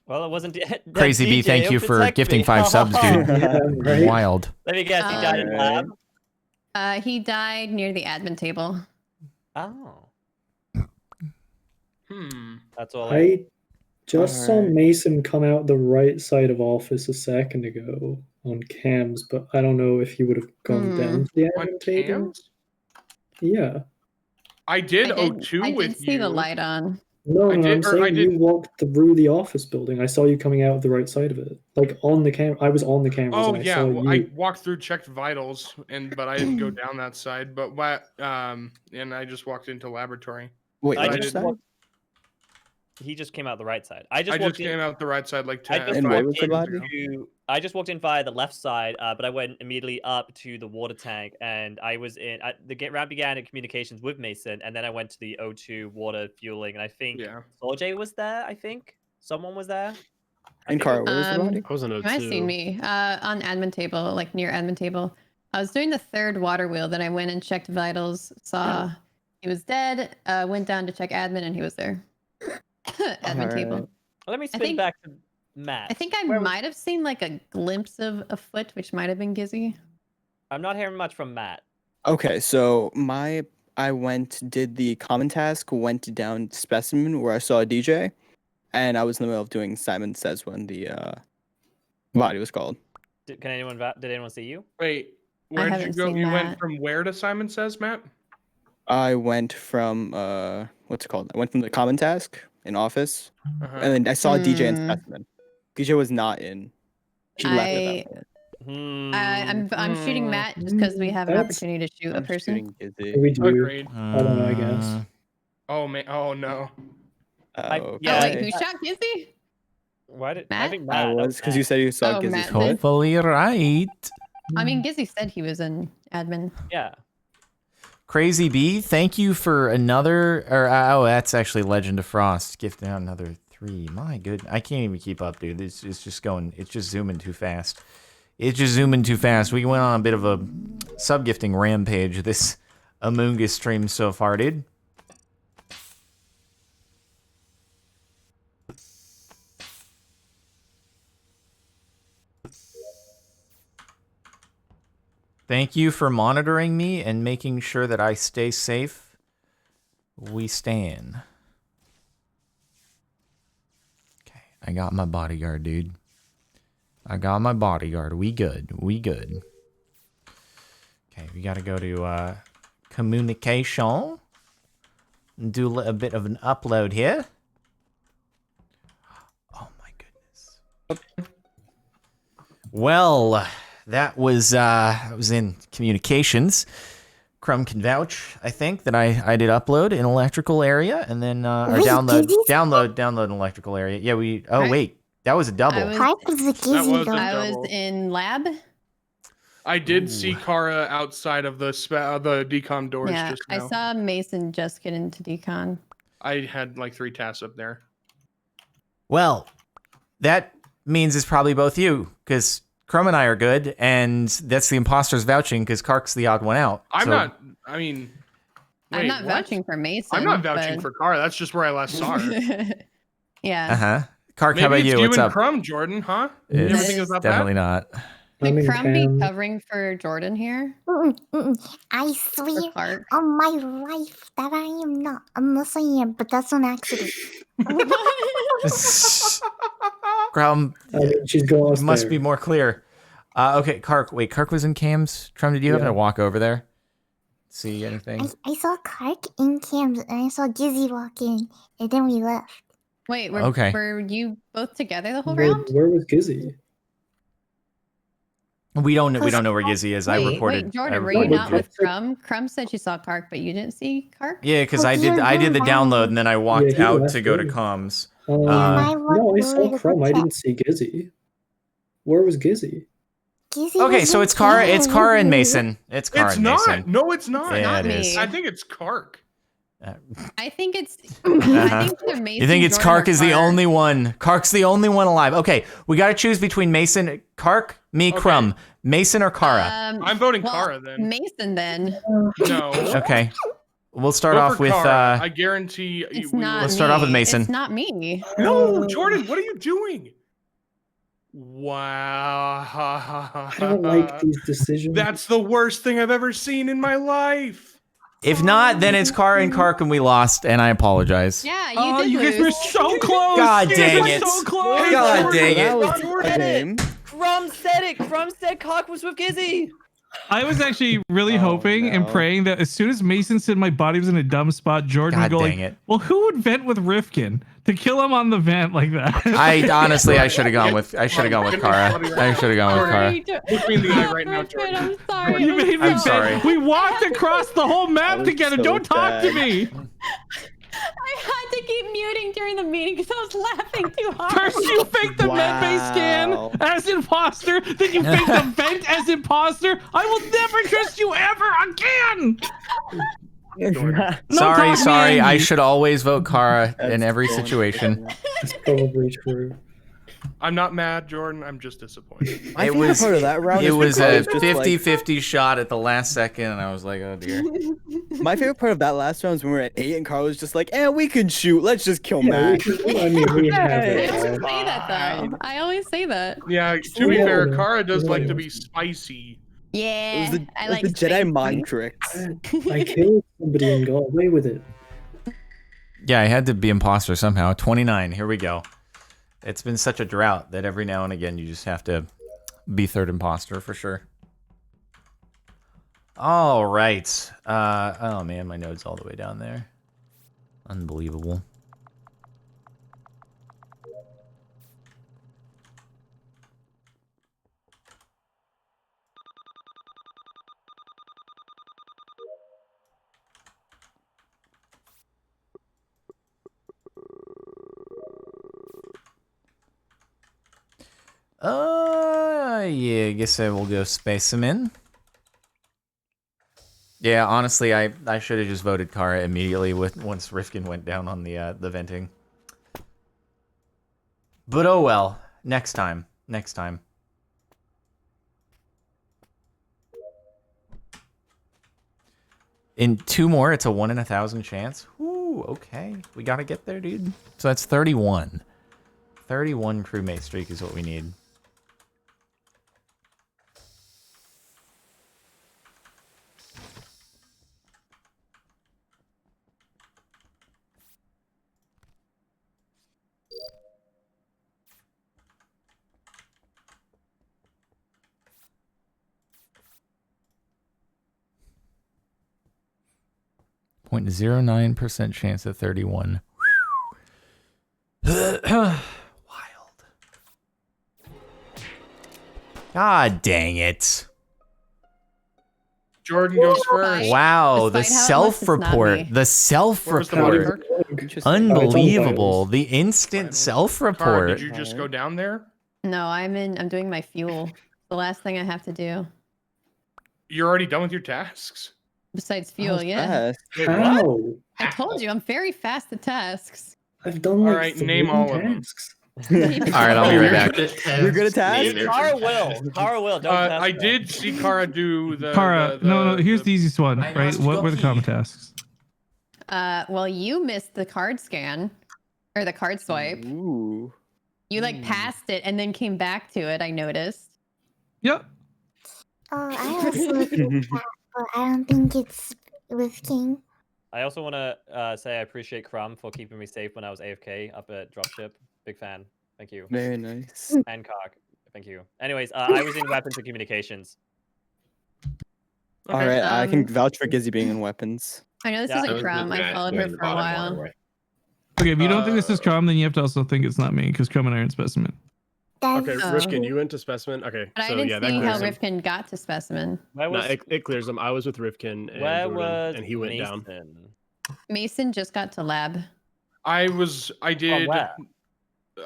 Well, it wasn't. Crazy B, DJ, thank he'll you for protect gifting me. 5 subs, dude. Yeah, right. Wild. Let me guess, he died in Alright. lab. He died near the admin table. Oh, that's all. I just saw Alright. Mason come out the right side of office a second ago on cams, but I don't know if he would have gone down to the On admin table. cams? Yeah. I did I O2 with did see you. the light on. No, I no, did- I'm or I saying did- you walked through the office building. I saw you coming out of the right side of it. Like on the cam. I was on the cameras Oh and I yeah, saw well, you. I walked through, checked vitals, but I didn't go down that side. But and I just walked into laboratory. Wait, I I which did side? He just came out the right side. I just I walked just in. came out the right side like I 10. just And where five was the minutes body? ago. I just walked in via the left side, but I went immediately up to the water tank, and I was in. Round began in communications with Mason, and then I went to the O2 water fueling, and I think Yeah. Soljay was there. I think someone was there. I And think it Kara, was- where was the Um, body? I was in You might have seen O2. me on admin table, like near admin table. I was doing the third water wheel. Then I went and checked vitals. Saw he was dead. Went down to check admin, and he was there. Admin table. Alright. Let me spin think- back to Matt. I think I Where was- might have seen like a glimpse of a foot, which might have been Gizzy. I'm not hearing much from Matt. Okay, so I did the common task, went down specimen where I saw a DJ, and I was in the middle of doing Simon Says when the body was called. Did anyone see you? Wait, where did you haven't go? seen You that. went from where to Simon Says, Matt? I went from what's it called? I went from the common task in office, Uh-huh. and then I saw a DJ in Hmm. specimen. DJ was not in. She left at that point. I'm shooting Matt just because we have an That's- opportunity to shoot a I'm person. shooting Gizzy. We do. Agreed. I don't know, I guess. Oh man. Oh no. Oh Yeah, wait, who shot Gizzy? Why did I Matt? think I Matt? was because you said you saw Oh, Gizzy's Matt foot. did. Hopefully right. I mean, Gizzy said he was an admin. Yeah. Crazy Bee, thank you for another. Or oh, that's actually Legend of Frost. Gifting out another 3. My good, I can't even keep up, dude. It's just going. It's just zooming too fast. It's just zooming too fast. We went on a bit of a sub-gifting rampage this Among Us stream so far, dude. Thank you for monitoring me and making sure that I stay safe. We stand. Okay, I got my bodyguard, dude. I got my bodyguard. We good. We good. Okay, we gotta go to communication. And do a bit of an upload here. Oh my goodness. Well, that was in communications. Crumb can vouch, I think, that I did upload in electrical area and then or Wait, download in electrical area. Yeah, we wait, that was a double. I was- Clark was a was Gizzy a though. I double. was in lab. I did see Kara outside of the the decom doors Yeah, just I now. saw Mason just get into decon. I had like 3 tasks up there. Well, that means it's probably both you, because Crumb and I are good, and that's the imposters vouching because Kark's the odd one out. I'm So- not. I mean, I'm wait, not what? vouching for Mason. I'm not vouching but- for Kara. That's just where I last saw her. Yeah. Uh-huh. Kark, Maybe how about it's you? you What's and up? Crumb, Jordan, huh? It's You ever That think is about Definitely not. I'm Would in Crumb be cam. covering for Jordan here? I Or swear Clark? on my life that I am not. Unless I am, but that's an accident. Crumb I mean, she's going must be more clear. Okay, Kark. Wait, Kark was in cams. Crumb, did you happen Yeah. to walk over there? See anything? I saw Clark in cams and I saw Gizzy walk in, and then we left. Wait, Okay. were you both together the whole Where, round? where was Gizzy? We don't know. We don't know where Gizzy is. I Wait, reported. wait, Jordan, I were you reported not you. with Crumb? Crumb said she saw Clark, but you didn't see Clark? Yeah, because Oh, I did. you're I did the down. download, and then I walked Yeah, he out left to go to early. comms. And I walked No, I over saw to Crumb. go I check. didn't see Gizzy. Where was Gizzy? Gizzy Okay, was so in it's Kara. It's cams. Kara and Mason. It's Kara It's and not. Mason. No, it's not. Yeah, Not it me. is. I think it's Kark. I think it's. Uh-huh. I think either Mason. You think it's Jordan, Kark or is the Clark. only one? Kark's the only one alive. Okay, we got to choose between Mason, Kark, me, Okay. Crumb, Mason or Kara. I'm voting well, Kara then. Mason then. No. Okay, we'll start Go off for with. Kara. I guarantee It's we will- not Let's start off with me. Mason. It's not me. No, Jordan, what are you doing? Wow. I don't like these decisions. That's the worst thing I've ever seen in my life. If not, then it's Kara and Kark, and we lost, and I apologize. Yeah, you Oh, did you lose. guys were so close. God You dang guys it. were so close. God dang That it. was Jordan a said game. Crumb said it. Crumb said Cock was with Gizzy. I was actually really Oh, hoping and no. praying that as soon as Mason said my body was in a dumb spot, Jordan God would go dang like, it. well, who would vent with Rifkin to kill him on the vent like that? I honestly, I should have gone with. I should have gone with Kara. I should have gone with Kara. Look me in the eye right now, Rifkin, Jordan. I'm sorry. You made me I'm vent. sorry. We walked across the whole That map was together. so Don't talk to bad. me. I had to keep muting during the meeting because I was laughing too hard. First you faked the medbay scan Wow. as imposter, then you faked the vent as imposter. I will never trust you ever again. No Sorry, talk, sorry. man. I should always vote Kara in That's every going situation. That's probably true. I'm not mad, Jordan. I'm just disappointed. My It favorite was part of that round it is was because a just, like, 50-50 shot at the last second, and I was like, oh dear. my favorite part of that last round is when we were at 8 and Carl was just like, we can shoot. Let's just kill Yeah, Matt. I mean, we have I it always all. say that though. I always say that. Yeah, to be Yeah, fair, no, Kara does like to no. be spicy. Yeah, It was the, I it was like the Jedi spicy. mind tricks. I killed somebody and got away with it. Yeah, I had to be imposter somehow. 29. Here we go. It's been such a drought that every now and again you just have to be third imposter for sure. All right. Oh man, my node's all the way down there. Unbelievable. Yeah, I guess I will go specimen. Yeah, honestly, I should have just voted Kara immediately once Rifkin went down on the venting. But oh well. Next time. Next time. In 2 more, it's a 1 in 1,000 chance. Ooh, okay. We gotta get there, dude. So that's 31. 31 crewmate streak is what we need. .09% chance at 31. Wild. God dang it. Jordan goes first. Wow, the Despite how it looks, it's not self-report. me. The Where was the body self-report. mark? Interesting. Unbelievable. The instant Kara, self-report. did you just go down there? No, I'm doing my fuel. The last thing I have to do. You're already done with your tasks? Besides That fuel, was yeah. fast. How? I told you I'm very fast at tasks. I've done like Alright, 3 name all of them. tasks. All right, I'll be right back. You're good at tasks? Kara will. Kara will. Don't test I her. did see Kara do the. Kara, no, here's the the easiest one, I right? must What go were the pee. common tasks? Well, you missed the card scan or the card swipe. Ooh. You like passed it and then came back to it. I noticed. Yep. Oh, I also did that, but I don't think it's with King. I also want to say I appreciate Crumb for keeping me safe when I was AFK up at Dropship. Big fan. Thank you. Very nice. And Cock. Thank you. Anyways, I was in weapons and communications. All right, I can Um, vouch for Gizzy being in weapons. I know this Yeah, isn't Crumb. I followed her for a while. Okay, if you don't think this is Crum, then you have to also think it's not me, because Crum and I are in specimen. That's Okay, Oh. Rifkin, you went to specimen. Okay, But I so didn't yeah, that see how clears him. Rifkin got to specimen. Where No, was it clears him. I was with Rifkin and where Jordan, was and he went down. Mason? Mason just got to lab. I did. where?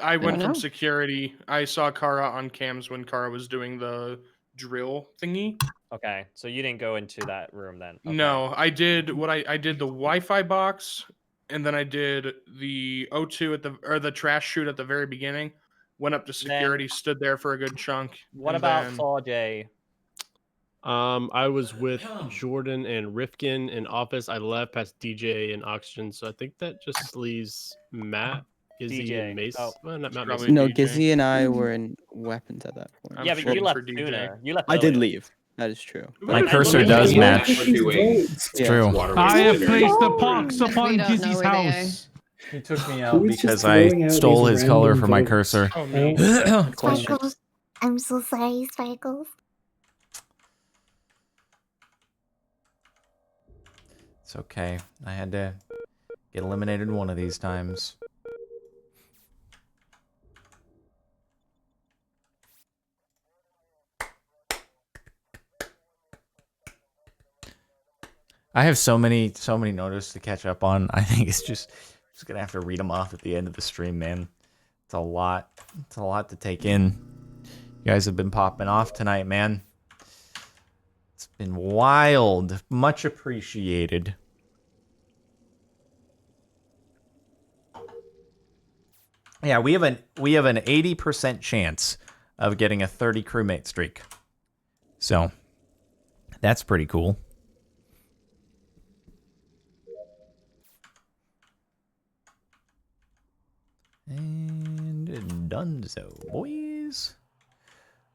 I went know. from security. I saw Kara on cams when Kara was doing the drill thingy. Okay, so you didn't go into that room then. Okay. No, I did I did the Wi-Fi box, and then I did the O2 the trash chute at the very beginning. Went up to security, stood there for a good chunk. What and about then- J? I was with Jordan and Rifkin in office. I left past DJ and Oxygen, so I think that just leaves Matt, Izzy, DJ. and Mace. Oh. Well, not Probably Mason. No, DJ. Gizzy and I were in weapons at that point. I'm Yeah, but shooting you left for DJ. sooner. You left. I did earlier. leave. That is true. My I cursor believe does you. match. It's Yeah. true. I have placed a pox We upon don't know Gizzy's where they house. He took me Who is just because I throwing out stole these his color random for my votes? cursor. Oh, I me. don't- Question. Sparkles. I'm so sorry, Sparkles. It's okay. I had to get eliminated one of these times. I have so many notices to catch up on. I think it's just gonna have to read them off at the end of the stream, man. It's a lot. It's a lot to take in. You guys have been popping off tonight, man. It's been wild. Much appreciated. Yeah, we have an 80% chance of getting a 30 crewmate streak. So that's pretty cool. And done so, boys.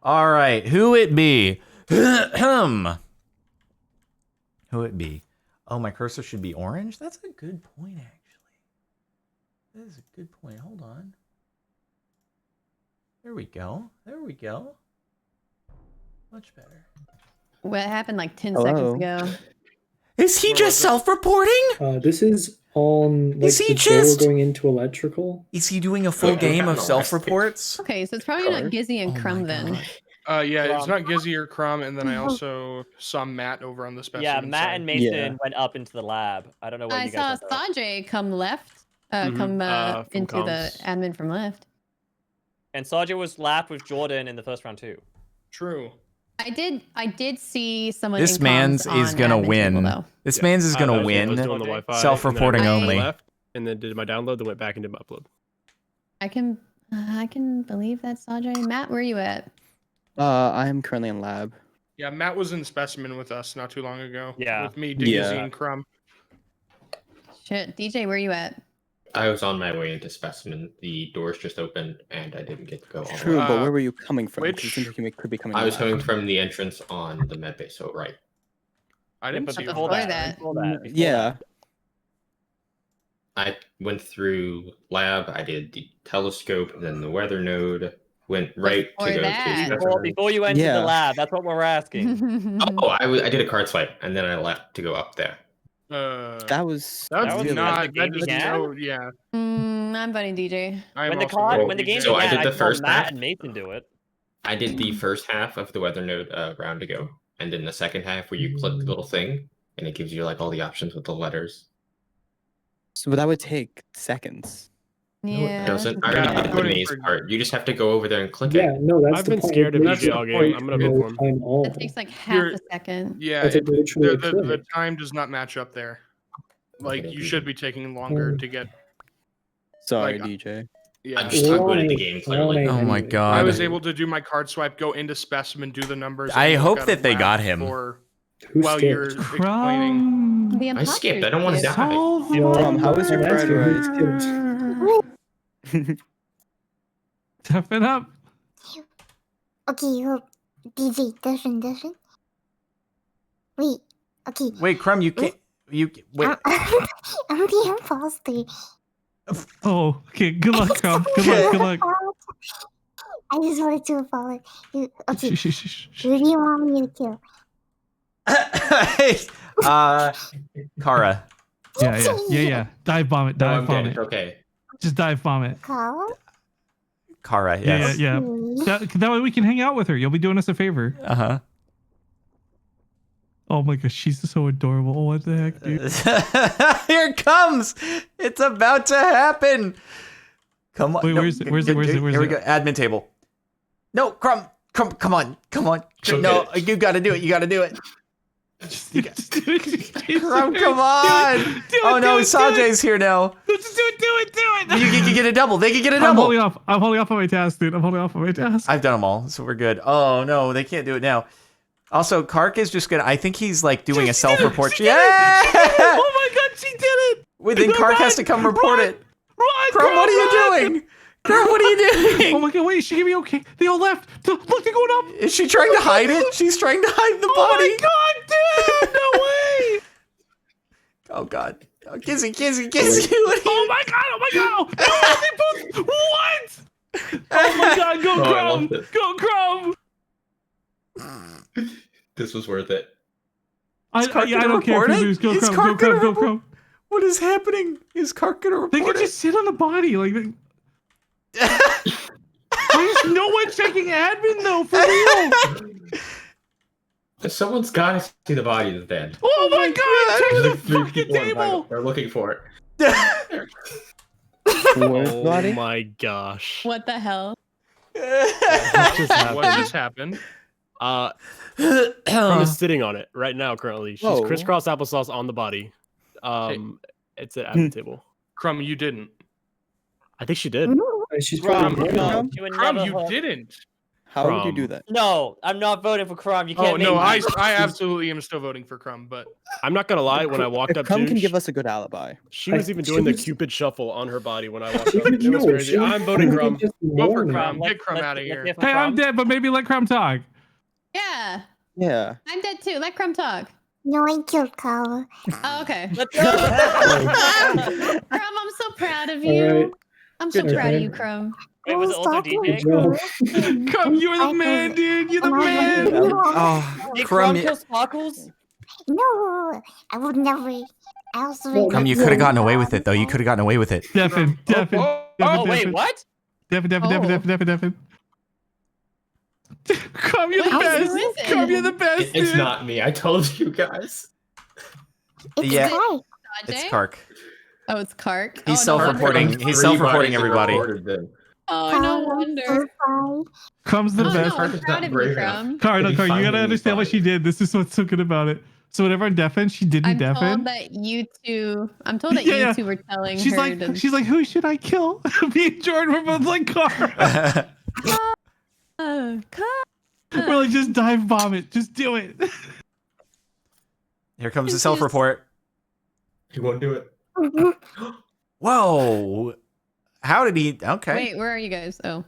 All right, who it be? Who it be? Oh, my cursor should be orange? That's a good point, actually. That is a good point. Hold on. There we go. There we go. Much better. What happened like 10 Hello. seconds ago? Is he just self-reporting? This is on like Is he the just- door going into electrical. Is he doing a full Yeah, game I'm of arrested. self-reports? Okay, so it's probably not Card. Gizzy and Oh Crumb my then. God. Yeah, it's not Gizzy or Crumb, and then I also saw Matt over on the specimen Yeah, Matt side. and Mason Yeah. went up into the lab. I don't know what I you saw guys went though. Sanjay come left, Mhm, come from into the comms. admin from left. And Sajid was lapped with Jordan in the first round too. True. I did see someone. This in comms man's is on gonna admin win. table, though. This Yeah. man's is I gonna was doing win. the Wi-Fi, Self-reporting and then I only. left, and then did my download, then went back and did my upload. I can believe that, Sanjay. Matt, where are you at? I am currently in lab. Yeah, Matt was in specimen with us not too long ago. Yeah. With me, Diggy, Yeah. and Crumb. Shit, DJ, where are you at? I was on my way into specimen. The doors just opened, and I didn't get to go all the True, way. but where were you coming from? 'Cause it which- seems like you could be coming. I was lab. coming from the entrance on the med bay, so right. I didn't but see you. before Before that, before Mm, that. Yeah. I went through lab, I did the telescope, and then the weather node, went right Before to go that. to Before, specimen. before you entered Yeah. the lab, that's what we're asking. Oh, I did a card swipe, and then I left to go up there. That was. That's was really- not- not. the game That is began? no. Yeah. I'm voting DJ. I am When the also card, voting when the game DJ. So I began, did the saw first Matt half. and Mason do it. I did the first half of the weather node round to go, and then the second half where you click the little thing, and it gives you like all the options with the letters. So that would take seconds. Yeah. It doesn't. I Yeah, already I'm did the voting maze for- part. You just have to go over there and click Yeah, it. no, that's I've the been point. scared of It takes DJ all game. like I'm gonna vote no for him. time at all. That takes like half You're- a second. Yeah, That's it- literally a the click. time does not match up there. Like you should be taking longer to get. Sorry, Like, DJ. Yeah. I'm just not good at the Why? game, clearly. Oh my Anyway. God. I was able to do my card swipe, go into specimen, do the numbers. I and look hope at that a they lab got him. For, Who while skipped? you're explaining. Crumb. The I skipped. I imposters don't want to did. die. Solve No, Crumb, how was your I'm fried asking who rice? skipped. Tough it up. Okay, look. DJ, Dustin. Wait. Okay. Wait, Crumb, you can't. You wait. I'm the imposter. Oh, okay. Good luck, Crumb. Good luck. Good luck. I just wanted to follow you. Okay. Shh. Who do you want me to kill? Kara. Yeah. Dive bomb it. No, Dive I'm bomb dead. it. Okay. Just dive bomb it. Carl? Kara. Yeah, Yes. yeah. That way we can hang out with her. You'll be doing us a favor. Uh huh. Oh my gosh, she's so adorable. What the heck, dude? Here it comes. It's about to happen. Come on. Wait, no, where's it? Where's it? Where's it? Where's Here we it? go. Admin table. No, Crumb. Come on. Okay. No, you got to do it. You got to do it. Just do it. Crumb, come on. Oh no, Sanjay's here now. Just do it. You can get a double. They can get a I'm double. holding off. I'm holding off on my task, dude. I'm holding off on my task. I've done them all, so we're good. Oh no, they can't do it now. Also, Kark is just gonna. I think he's like doing a self-report. She did it! Yeah. Oh my god, she did it! Wait, then No, Kark has run, to come report run, it. Run, Crumb, what are you doing? Crumb, what are you doing? Oh my god, wait, she gonna be okay. They all left. Look, they're going up. Is she trying to hide it? She's trying to hide the Oh body. my god, dude! No way! Oh god. Oh, Kizzy. What Oh my god! No, they both. What? Oh my god, go Oh, I Crumb! love this. Go Crumb! This was worth it. I Kark don't gonna care if report we it? lose. Go Is Crumb, Kark go gonna Crumb, go report- Crumb. What is happening? Is Kark gonna They report can just sit on the body. Like, there's no one checking admin though, for real. Someone's got to see the body that's dead. Oh my god, There's check like the 3 fucking people in table. Vital. They're looking for it. Where's the Oh body? my gosh. What the hell? What just What happened? just happened? Crumb is sitting on it right now. Currently, she's Whoa. crisscross applesauce on the body. It's at the table. Crumb, you didn't. I think she did. No. She's Crumb, probably no. Crumb. You would Crumb, never you vote- didn't. How would you Crumb. do that? No, I'm not voting for Crumb. You can't Oh make no, me. I absolutely am still voting for Crumb, but I'm not gonna lie. When I walked up Crumb to, can give us a good alibi. she was even she doing the was- Cupid shuffle on her body when I walked She up. It was, was no, crazy. she was I'm voting probably Crumb. just Go for ignoring it. Crumb. Let's- Get Crumb let's- out of let's here. hear from Hey, I'm Crumb. dead, but maybe let Crumb talk. Yeah, Yeah. I'm dead too. Let Crumb talk. No, I killed Kala. Oh, okay. Let's go. Crumb, I'm so proud of you. Alright. I'm so Good proud of job. you, Crumb. Wait, was it also talking Good DJ? job. Crumb, you're the man, dude. You're the man. Oh, Did Crumb, Crumb kill Sparkles? No, I would never. I also Well, Crumb, you could have gotten away with it, though. You could have gotten away with it. Deafin, deafin, Oh, Oh, wait, what? Deafin. Crumb, you're the Wait, best. who is it? Crumb, you're the best, It's dude. not me. I told you guys. It's Yeah. Kai. It's Sajay? Kark. Oh, it's Kark. He's oh, no self-reporting. wonder. He's 3 self-reporting bodies everybody. reported then. Oh, no I'm wonder. so sorry. Crumb's the Oh, best. no, I'm Kark is proud not of you, brave enough. Crumb. Car, no, Did he Car, you find gotta any understand what she bodies? did. This is what's so good about it. So whenever I'm deafened, she didn't I'm deafen. told that you two. I'm told that Yeah, you yeah. two were telling She's her. like, to... she's like, who should I kill? Me and Jordan were both like, Car. We're like, just dive bomb it. Just do it. Here comes the self-report. He won't do it. Whoa. How did he? Okay. Wait, where are you guys? Oh,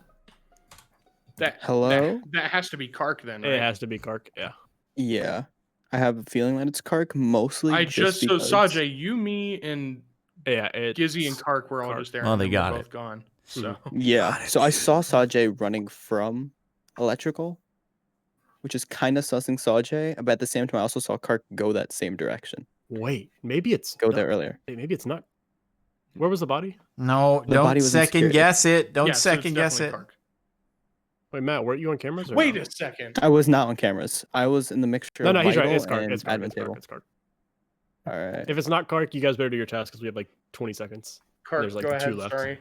Hello? That has to be Kark then, right? It has to be Kark. Yeah. Yeah. I have a feeling that it's Kark mostly. I just so because... Sajay, you, me, and Yeah. It's Gizzy and Kark were all Kark. just there. Well, and they then we're got both it. gone. So Yeah. So I saw Sajay running from electrical, which is kind of sussing Sajay, but at the same time, I also saw Kark go that same direction. Wait, maybe it's Go not- there earlier. Wait, maybe it's not. Where was the body? No, The don't body was in second security. guess it. Don't yeah, so it's second guess it. definitely Kark. Wait, Matt, weren't you on cameras? Or Wait no? a second. I was not on cameras. I was in the mixture. No, of no, he's right. Vital It's Kark. and It's Kark. admin It's Kark. table. It's Kark. All right. If it's not Kark, you guys better do your task because we have like 20 seconds. Kark, There's like go 2 ahead. left. Sorry.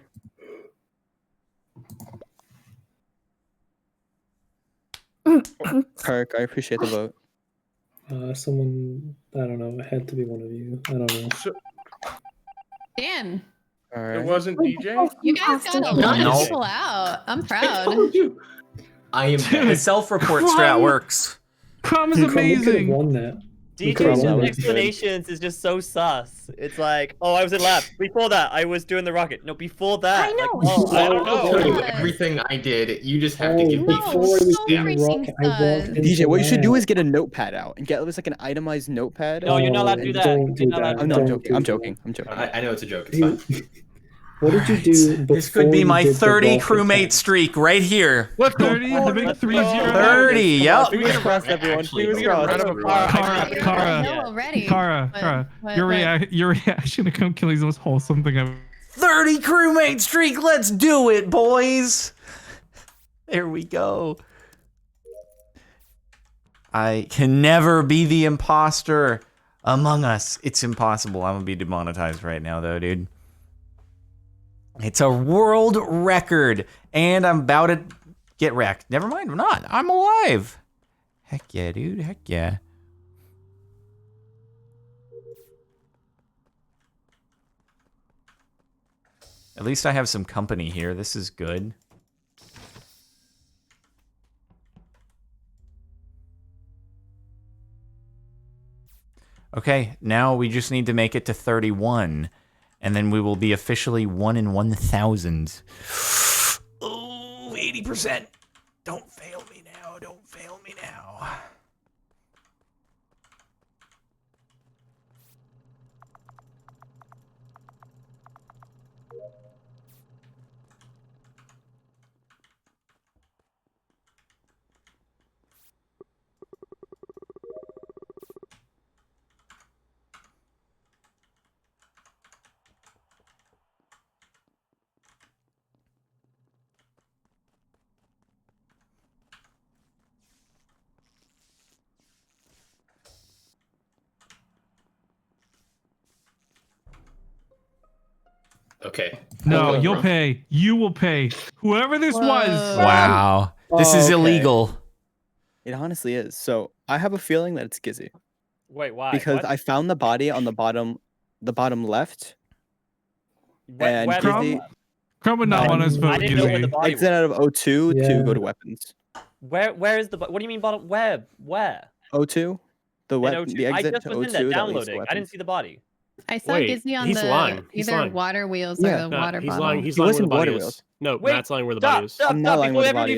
Kark, I appreciate the vote. Someone, I don't know. It had to be one of you. I don't know. So, damn! All it right. wasn't DJ. You guys got a No. lot No. of people out. I'm I proud. told you. I am The dead. self-report strat works. Crumb is Crumb, we could have amazing. won that. Crumb DJ's was explanations is just so sus. It's like, oh, I was in lab. Before that, I was doing the rocket. No, before that. I know. Like, oh, I don't I'll tell you know. Yes. everything I did. You just have Oh, to give me No, before I was so doing the freaking rocket, I walked sus. into DJ, what you should do lab. is get a notepad out and get like an itemized notepad. No, you're not allowed to do that. Don't do You're not allowed that. to Oh, no, I'm Don't joking. do I'm that. joking. I'm joking. I know it's a joke. It's You- fine. What did you do before This could be you my did the 30 rocket crewmate test? streak right here. Let's go. 30, the big Let's 3 go. 0. 30, yep. Fingers crossed, everyone. Actually, Fingers we get a crossed. round of applause. Kara, Kara. No, already. Kara, But- Kara, but- your but- your reaction to come killing is the most wholesome thing I've 30 crewmate streak. Let's do it, boys. There we go. I can never be the imposter among us. It's impossible. I'm gonna be demonetized right now, though, dude. It's a world record, and I'm about to get wrecked. Never mind, I'm not. I'm alive. Heck yeah, dude. Heck yeah. At least I have some company here. This is good. Okay, now we just need to make it to 31, and then we will be officially 1 in 1,000. Oh, 80%. Don't fail me now. Don't fail me now. Okay. No, Hold you'll on. pay. You will pay. Whoever this was. Whoa. Wow. This is Okay. illegal. It honestly is. So I have a feeling that it's Gizzy Wait, why? because What? I found the body on the bottom left, Where- and where- Gizzy, Crumb would not want us vote I didn't know where the Gizzy. body Exit was. out of O2 Yeah. to go to weapons. Where is the? What do you mean bottom? Where? O2, the In weapon, O2? the I exit just to was O2 in there that leads to downloading. I didn't weapons. see the body. I saw Wait, Gizzy on he's the lying. He's either lying. water wheels Yeah. or the water He's bottle. lying. He's He lying was where in the body water is. wheels. No, Wait, Matt's lying where the Stop, body is. stop, I'm not stop! lying Before where the body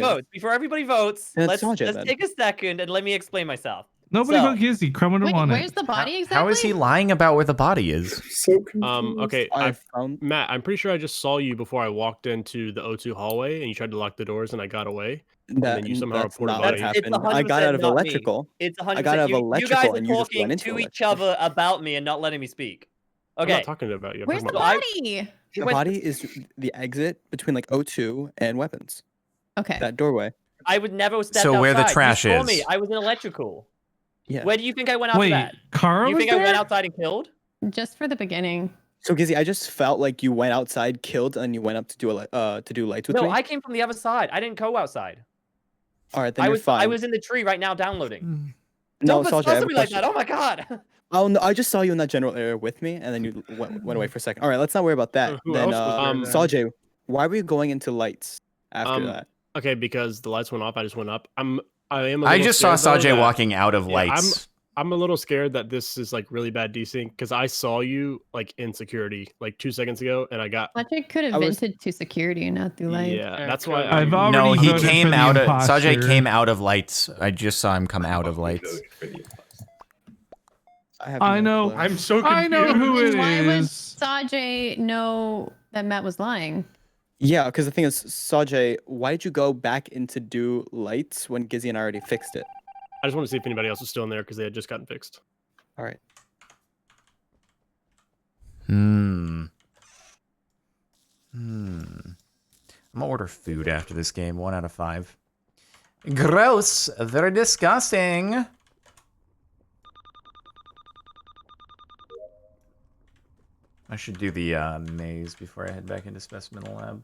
everybody is. votes, Then it's let's Sanjay just then. take a second and let me explain myself. Nobody So- vote Gizzy. Crumb wouldn't Wait, want where's it. the body exactly? How is he lying about where the body is? So confused. Okay, I I found. Matt, I'm pretty sure I just saw you before I walked into the O2 hallway, and you tried to lock the doors, and I got away. That, then you somehow that's reported not the what body. It's happened. I got 100% out of not me. electrical. It's 100%. I got out of you guys electrical are and you just talking went into to each electrical. other about me and not letting me speak. I'm Okay. not talking about you. I'm Where's the talking about body? The Wait, body is the exit between like O2 and weapons. Okay. That doorway. I would never step So outside. where the trash you saw is. me. I was in electrical. Yeah. Where do you think I went after Wait, that? Kara You was think I went there? outside and killed? Just for the beginning. So Gizzy, I just felt like you went outside, killed, and you went up to do lights with No, me. I came from the other side. I didn't go outside. All right, then I you're was fine. I was in the tree right now downloading. No, Don't Sajay, I discuss have a me like question. that. Oh my god. Oh no, I just saw you in that general area with me, and then you went away for a second. All right, let's not worry about that. Who Then, else was there then? Sajay, why were you going into lights after that? Okay, because the lights went off, I just went up. I am. A I little just saw scared, though, Sajay that- walking out of Yeah, lights. I'm a little scared that this is like really bad desync because I saw you like in security like 2 seconds ago, and I got. Sajay could have I was- vented to security and not through lights. Yeah, Yeah, that's why. I've I'm- already No, he voted for came the out of imposter. Sajay came out of lights. I just saw him come out of lights. I know. clue. I'm so confused. I know who it Then why would is. Sajay know that Matt was lying? Yeah, because the thing is, Sajay, why did you go back into do lights when Gizzy and I already fixed it? I just want to see if anybody else was still in there because they had just gotten fixed. All right. I'm gonna order food after this game. 1 out of 5. Gross. They're disgusting. I should do the maze before I head back into Specimen Lab.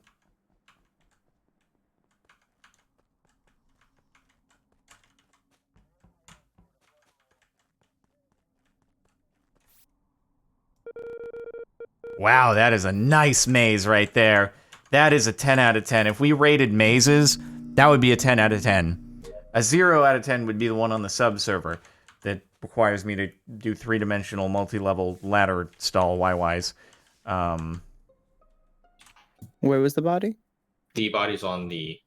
Wow, that is a nice maze right there. That is a 10 out of 10. If we rated mazes, that would be a 10 out of 10. A 0 out of 10 would be the one on the sub server that requires me to do 3-dimensional multi-level ladder stall YYs. Where was the body? The body's on the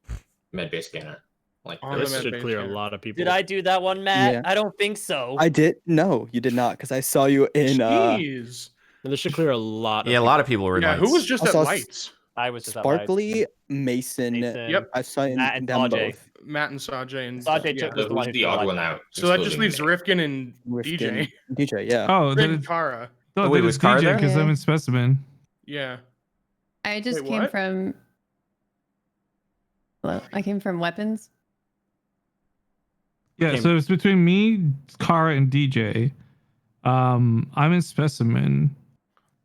medbay scanner. Like On This the should medbay clear a scanner. lot of people. Did I do that one, Matt? Yeah. I don't think so. I did. No, you did not, because I saw you in. Jeez. No, this should clear a lot. Yeah, a lot of people were in Yeah, lights. who was just I at saw lights? I was just at lights. Sparkly, Mason. Mason, Yep. I saw in Matt and them Sajay. both. Matt and Sajay and Sajay yeah. took was the one who's who the saw odd lights. one out? So that just excluding leaves me? Rifkin and DJ. DJ, yeah. Oh, then And it's Kara. no, wait, then was it's Kara DJ there? because I'm Yeah. in Specimen. Yeah. I just Wait, came what? from. Hello, I came from weapons. Yeah, Came- so it's between me, Kara, and DJ. I'm in Specimen.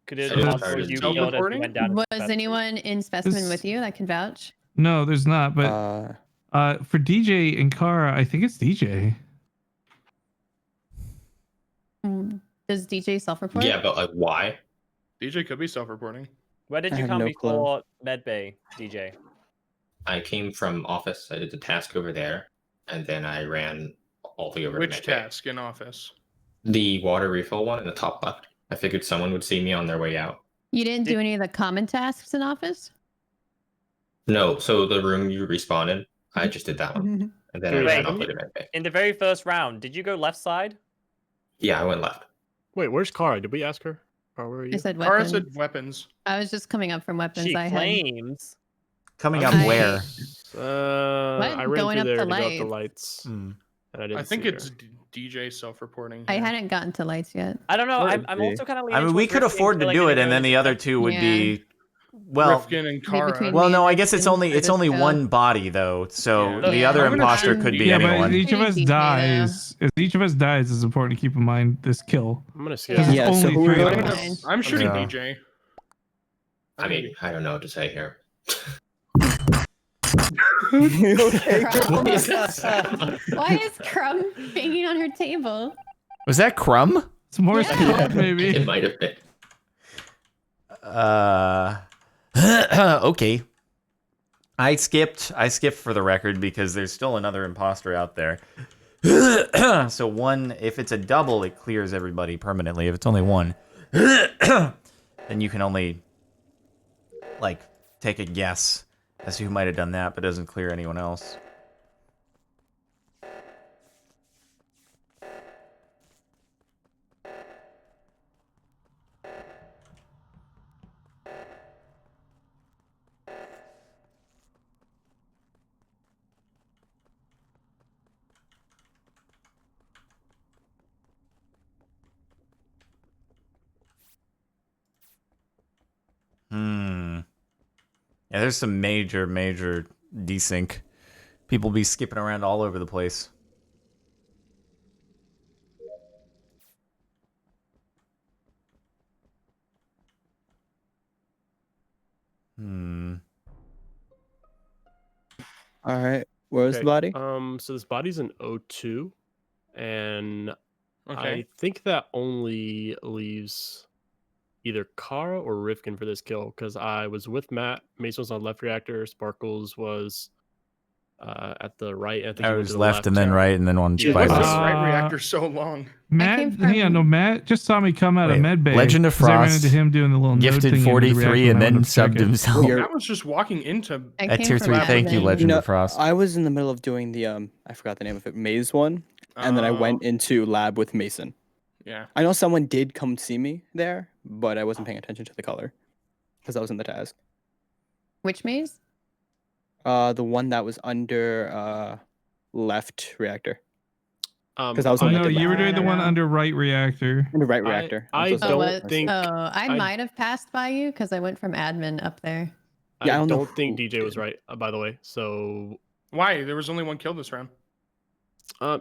Could it So have that's possibly already you killed as you self-reporting? went down? Was into anyone in specimen This- with you that can vouch? No, there's not. But for DJ and Kara, I think it's DJ. Does DJ self-report? Yeah, but like why? DJ could be self-reporting. Where did I you have come no clue. before Medbay, DJ? I came from office. I did the task over there, and then I ran all the way over. Which to medbay. task in office? The water refill one in the top left. I figured someone would see me on their way out. You didn't do any of the common tasks in office? No, so the room you respawned in, I just did that one, and then I Wait, ran can all the way you- to medbay. In the very first round, did you go left side? Yeah, I went left. Wait, where's Kara? Did we ask her? Or where are you? I said Kara weapons. said weapons. I was just coming up from weapons. She I had. claims. Coming up I- where? I ran Going through up there the to go up the lights. lights, Hmm. and I didn't. I think see it's her. DJ self-reporting. I here. hadn't gotten to lights yet. I don't know. Where I'm is also kind of. I mean, we could afford to do it, and then the other two would Yeah. be. Well, Rifkin and Be between Kara. well, me no, and I guess it's Rifkin only for it's this only go. one body though, so Yeah. the Yeah. other I'm gonna imposter shoot could be DJ. Yeah, but anyone. if each of us DJ, though. dies, if each of us dies, it's important to keep in mind this kill. I'm gonna skip. Yeah. It's Yeah, so only who three are of we us. Fine. I'm shooting Yeah. DJ. I mean, I don't know what to say here. Okay. What is that? Why is Crumb banging on her table? Was that Crumb? It's more Yeah. maybe. It might have been. Okay. I skipped for the record because there's still another imposter out there. So one, if it's a double, it clears everybody permanently. If it's only one, then you can only like take a guess as to who might have done that, but doesn't clear anyone else. Yeah, there's some major desync. People be skipping around all over the place. All right. Where was the body? So this body's in O2, and Okay. I think that only leaves either Kara or Rifkin for this kill, because I was with Matt. Mason was on left reactor. Sparkles was at the right. I think I he went was to the left and then right and then one Yeah. by Why was us. the right reactor so long? Matt, came from- yeah, no, Matt just saw me come out of Wait, med bay. Legend of 'cause I ran Frost, into him doing the little node Gifted thing in the 43 reactor and I then went to check subbed it. himself. You're- That was just walking into. I At came tier from 3, thank you, admin. Legend No, of Frost. I was in the middle of doing the I forgot the name of it, maze one, and then I went Oh, into lab with Mason. Yeah. I know someone did come see me there, but I wasn't paying attention to the color because I was in the task. Which maze? The one that was under left reactor. 'Cause I was Oh on no, the you were I doing the don't one know. under right reactor. In the right reactor. I'm I so don't sorry. what? think- I I- might have passed by you because I went from admin up there. Yeah, I I don't know don't think who DJ was did. right, by the way. So Why? There was only one kill this round.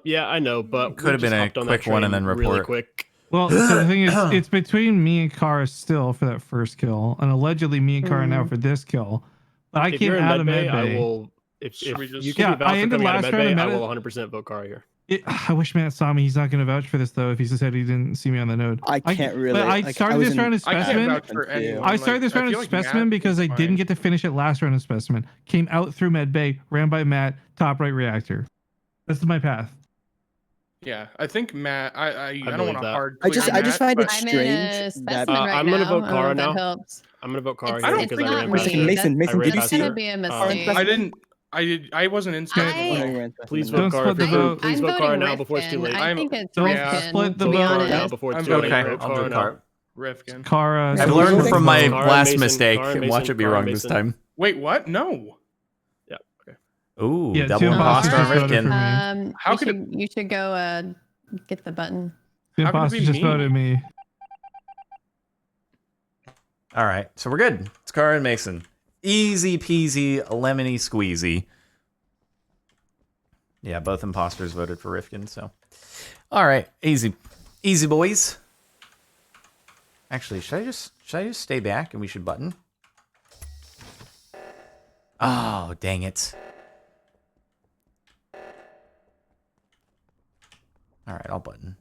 yeah, I know, but Could have we been just a hopped on that quick one and train then really report. quick. Well, so the thing is, it's between me and Kara still for that first kill, and allegedly me and Kara now for this kill. But I If came you're in out of med med bay, I bay. will. If Should we you just- can Yeah, be vouched I for ended coming out of last med round bay, of I med- will 100% vote Kara here. I wish Matt saw me. He's not going to vouch for this though if he said he didn't see me on the node. I can't really. But I like, started was this in- round as I can't specimen. vouch for anyone. I started this Like, round feel as like specimen Matt because is I didn't fine. get to finish it last round as specimen. Came out through med bay, ran by Matt, top right reactor. That's my path. Yeah, I think Matt. I don't believe want to that. hard. I just clear find Matt, it but I'm in strange a that specimen right I'm now. gonna vote I don't know Kara if that now. helps. I'm gonna vote Kara It's, here don't it's because I think not ran it- past me. her. Mason, That's, did you that's see gonna it? be a Mason? mistake. I didn't. I wasn't in I- specimen. Please Don't vote Kara. split If the you're vote. please I'm vote Kara voting now before it's too Rifkin. late. I I'm- think it's Don't Rifkin, split the to be vote. Vote Kara now honest. before it's too Okay, late. Vote I'll do Kara now. Kara. Rifkin. Kara. I've I've So learned Mason- from my Kara, last Mason, mistake Kara, and watch Mason, it be Kara, wrong this Mason. time. Wait, what? No. Yeah. Okay. Ooh, Yeah, double two imposter on imposters voted for Rifkin. me. How you could should you should go get the button. The How could it imposter be just me? voted me. All right, so we're good. It's Kara and Mason. Easy peasy, lemony squeezy. Yeah, both imposters voted for Rifkin, so. All right, easy boys. Actually, should I just stay back and we should button? Oh, dang it. All right, I'll button.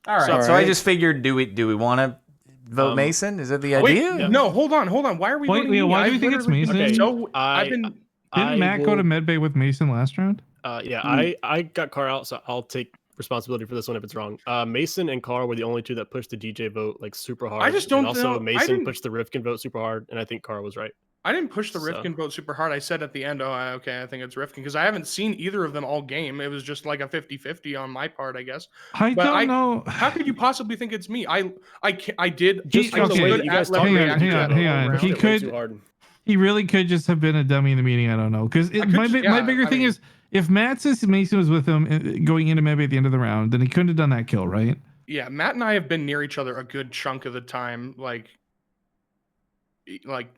All right, so I Alright. just figured, do we want to vote Mason? Is that the Wait, idea? no, hold on. Why are we Wait, voting yeah, me? why do I've you think it's literally been Mason? So I- I've been. Didn't Matt go to medbay with Mason last round? Yeah, I got Kara out, so I'll take responsibility for this one if it's wrong. Mason and Kara were the only two that pushed the DJ vote like super hard. I just don't and also know- I Mason didn't- pushed the Rifkin vote super hard, and I think Kara was right. I didn't push the So- Rifkin vote super hard. I said at the end, okay, I think it's Rifkin because I haven't seen either of them all game. It was just like a 50-50 on my part, I guess. I But don't know. How could you possibly think it's me? I did. Just I from the way stood that you at guys left talked, hang on, reactor hang on, the hang whole on. round. He Pushed it way could- too hard. He really could just have been a dummy in the meeting. I don't know. Because my bigger thing is, if Matt says Mason was with him going into maybe at the end of the round, then he couldn't have done that kill, right? Yeah, Matt and I have been near each other a good chunk of the time, like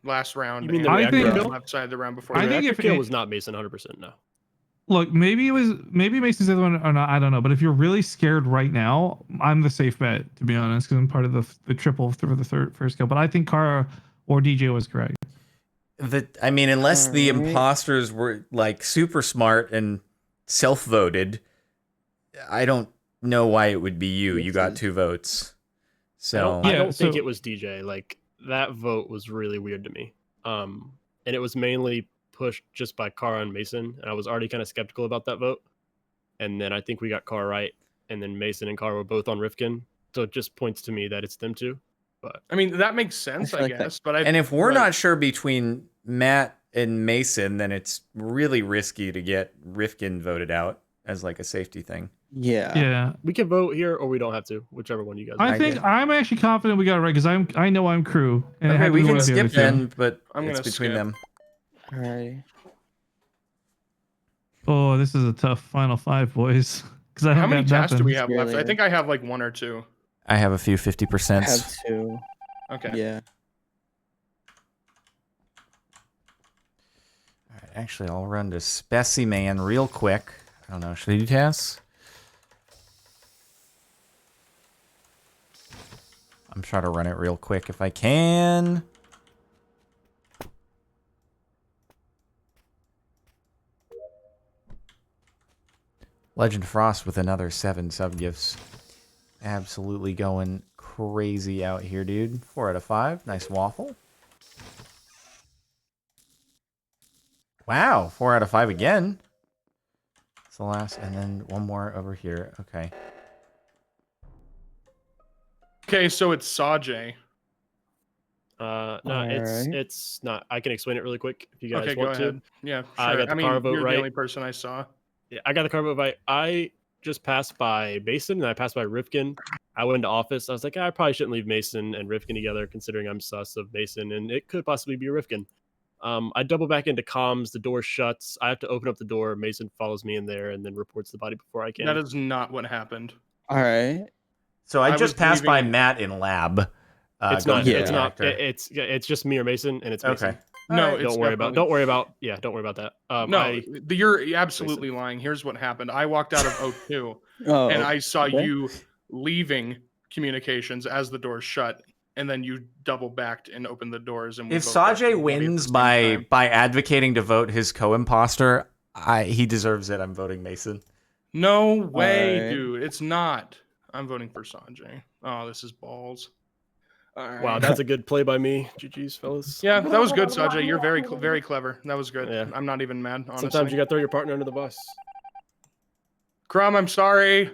last round. You mean the and reactor the kill? left side the round before. I that. think Reactor if kill it- was not Mason 100%. No. Look, maybe Mason's the other one or not. I don't know. But if you're really scared right now, I'm the safe bet, to be honest, because I'm part of the triple for the first kill. But I think Kara or DJ was correct. I mean, unless the Alright. imposters were like super smart and self-voted, I don't know why it would be you. You got Yes. 2 votes. So I Yeah, don't think so- it was DJ. Like that vote was really weird to me. And it was mainly pushed just by Kara and Mason, and I was already kind of skeptical about that vote. And then I think we got Kara right, and then Mason and Kara were both on Rifkin, so it just points to me that it's them two. But I mean, that makes sense, feel I like that- guess. But and if we're but- not sure between Matt and Mason, then it's really risky to get Rifkin voted out as like a safety thing. Yeah. Yeah. we can vote here, or we don't have to, whichever one you guys. I want. think I'm actually confident we got it right because I know I'm crew. And it Okay, had to we be can one of the skip other two. then, but I'm it's gonna between skip. them. Alrighty. Oh, this is a tough final 5, boys. Because I How don't many got tasks do we nothing. have Here left? I later. think I have like 1 or 2. I have a few I 50%. have 2. Okay. Yeah. All right, actually, I'll run to Specimen real quick. I don't know. Should I do tasks? I'm trying to run it real quick if I can. Legend Frost with another 7 sub-gifts. Absolutely going crazy out here, dude. 4 out of 5. Nice waffle. Wow, 4 out of 5 again. It's the last, and then one more over here. Okay. Okay, so it's Sajay. No, Alright. it's not. I can explain it really quick if you guys Okay, go want to. ahead. Yeah, sure. I got the mean, car vote you're right. the only person I saw. Yeah, I got the car vote right. I just passed by Mason and I passed by Rifkin. I went into office. I was like, I probably shouldn't leave Mason and Rifkin together, considering I'm sus of Mason, and it could possibly be Rifkin. I double back into comms. The door shuts. I have to open up the door. Mason follows me in there and then reports the body before I can. That is not what happened. Alright. So I I just was passed by leaving- Matt in lab. It's going not. to Yeah. the It's not. reactor. It's just me or Mason, and it's Mason. Okay. No, Alright. it's Don't worry about. definitely- Don't worry about. Yeah, don't worry about that. No, you're absolutely lying. Here's what happened. I walked out of O2 Oh. and I saw okay. you leaving communications as the doors shut, and then you double backed and opened the doors. And we If both got to the Sajay body at the wins same by time. advocating to vote his co-imposter, he deserves it. I'm voting Mason. No way, Alright. dude. It's not. I'm voting for Sanjay. Oh, this is balls. All right. Wow, that's a good play by me. GG's, fellas. Yeah, that was good, Sanjay. You're very clever. That was good. Yeah. I'm not even mad, honestly. Sometimes you gotta throw your partner under the bus. Crumb, I'm sorry.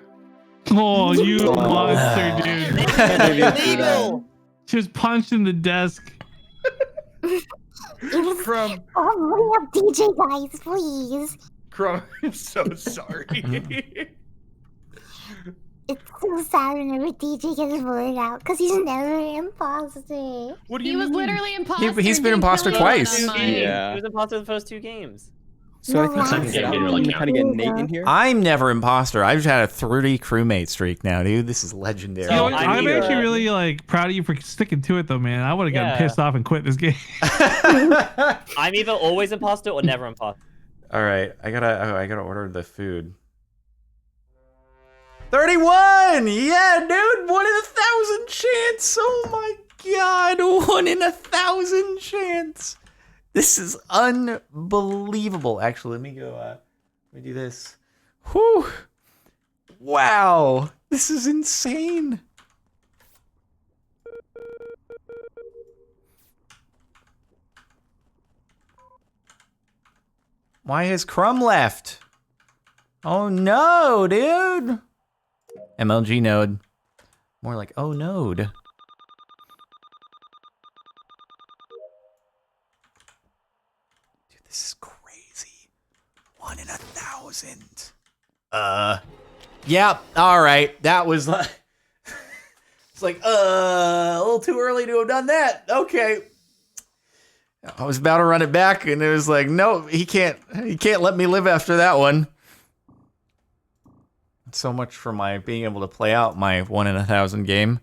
Oh, you Oh. monster, dude. Maybe it's that. She was punched in the desk. It was Crumb, oh, hurry up, DJ guys, please. Crumb, I'm so sorry. It's so sad whenever DJ gets voted out because he's never an imposter. What do He you was mean? literally imposter. he's been didn't imposter kill twice. anyone on mine. Yeah. He was imposter the first 2 games. So I No, think last we Yeah, can didn't really kind of get Nate in here. I'm never imposter. I've had a 30 crewmate streak now, dude. This is legendary. You know, So, I I'm mean, actually really like proud of you for sticking to it, though, man. I would have gotten Yeah. pissed off and quit this game. I'm either always imposter or never imposter. All right, I gotta order the food. 31! Yeah, dude, 1 in 1,000 chance. Oh my god, 1 in 1,000 chance. This is unbelievable. Actually, let me go. Let me do this. Whew! Wow, this is insane. Why has Crumb left? Oh no, dude. MLG node. More like, oh node. Dude, this is crazy. 1 in 1,000. Yep. All right. That was like, it's like, a little too early to have done that. Okay. I was about to run it back, and it was like, no, he can't let me live after that one. So much for my being able to play out my 1 in 1,000 game.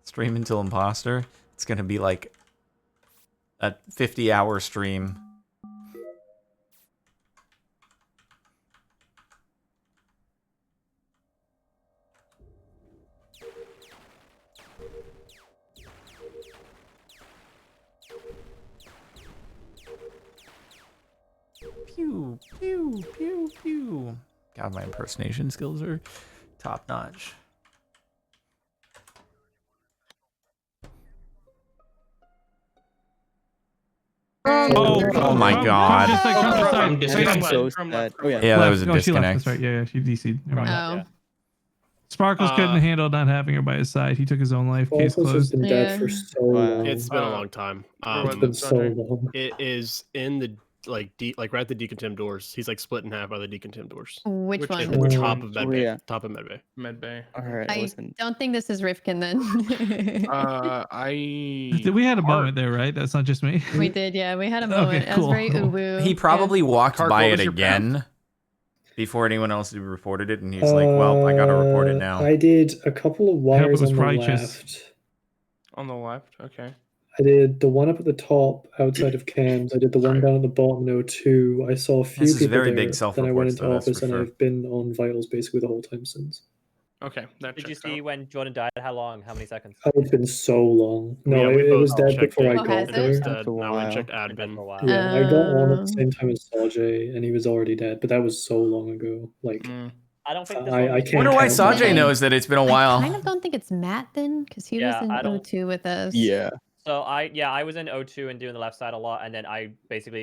Stream until imposter. It's gonna be like a 50-hour stream. pew, pew, pew, pew. God, my impersonation skills are top notch. Oh my God. From disconnect. So From sad. left, Oh yeah. Yeah, that was a Oh, she left. disconnect. That's right. Yeah, she DC'd. Never mind. Oh. Yeah. Sparkles couldn't handle not having her by his side. He took his own life. Case Sparkles has closed. been dead for Yeah. so Wow. long. It's been a long time. It's been so long. It is in the like right at the decontamined doors. He's like split in half by the decontamined doors. Which Which one? Which Top one? of med Oh, bay. yeah. Top of med bay. Med Bay. All right. I I wasn't. don't think this is Rifkin then. We had a moment there, right? That's not just me. We did, yeah. We had a moment. It was cool, very cool. uwu. He probably walked Kark, by what it was your again before anyone else had reported it, and he was like, "Well, I gotta report it now." I did a couple of wires was on the righteous. left. On the left. Okay. I did the one up at the top outside of cams. I did the one Right. down at the bottom in O2. I saw a few This is people very there. big Then I went self-reports, into though, that's office for and sure. I've been on vitals basically the whole time since. Okay. That Did you checks see out. when Jordan died? How long? How many seconds? Oh, it's been so long. No, Yeah, we it both was dead checked before I it, Oh, got has and it? it was there. dead. That's a Now we while. checked Been dead for a admin. while. Yeah, I got on at the Um, same time as Sajay, and he was already dead. But that was so long ago. Like, Mm. I don't think this I one was- can't I wonder why count Sajay them. knows that it's been a I while. kind of don't think it's Matt then, because he Yeah, was in I don't- O2 with us. Yeah. So I was in O2 and doing the left side a lot, and then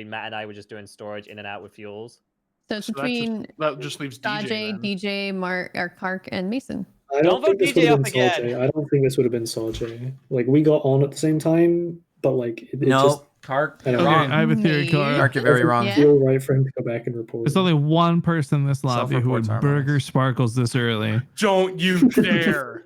Matt and I were just doing storage in and out with fuels. So it's So between that just leaves DJ. Sajay, then. DJ, Mark, or Kark, and Mason. I don't Don't think vote this would DJ have up been again. Sajay. I don't think this would have been Sajay. Like, we got on at the same time, but like, it No, just Kark, I you're don't Okay, know. wrong. I have a theory, Me? Cara. Kark, you're very doesn't wrong. Yeah. feel right for him to go back and report. There's only one person in this lobby who would Self-reports burger harmonious. Sparkles this early. Don't you dare!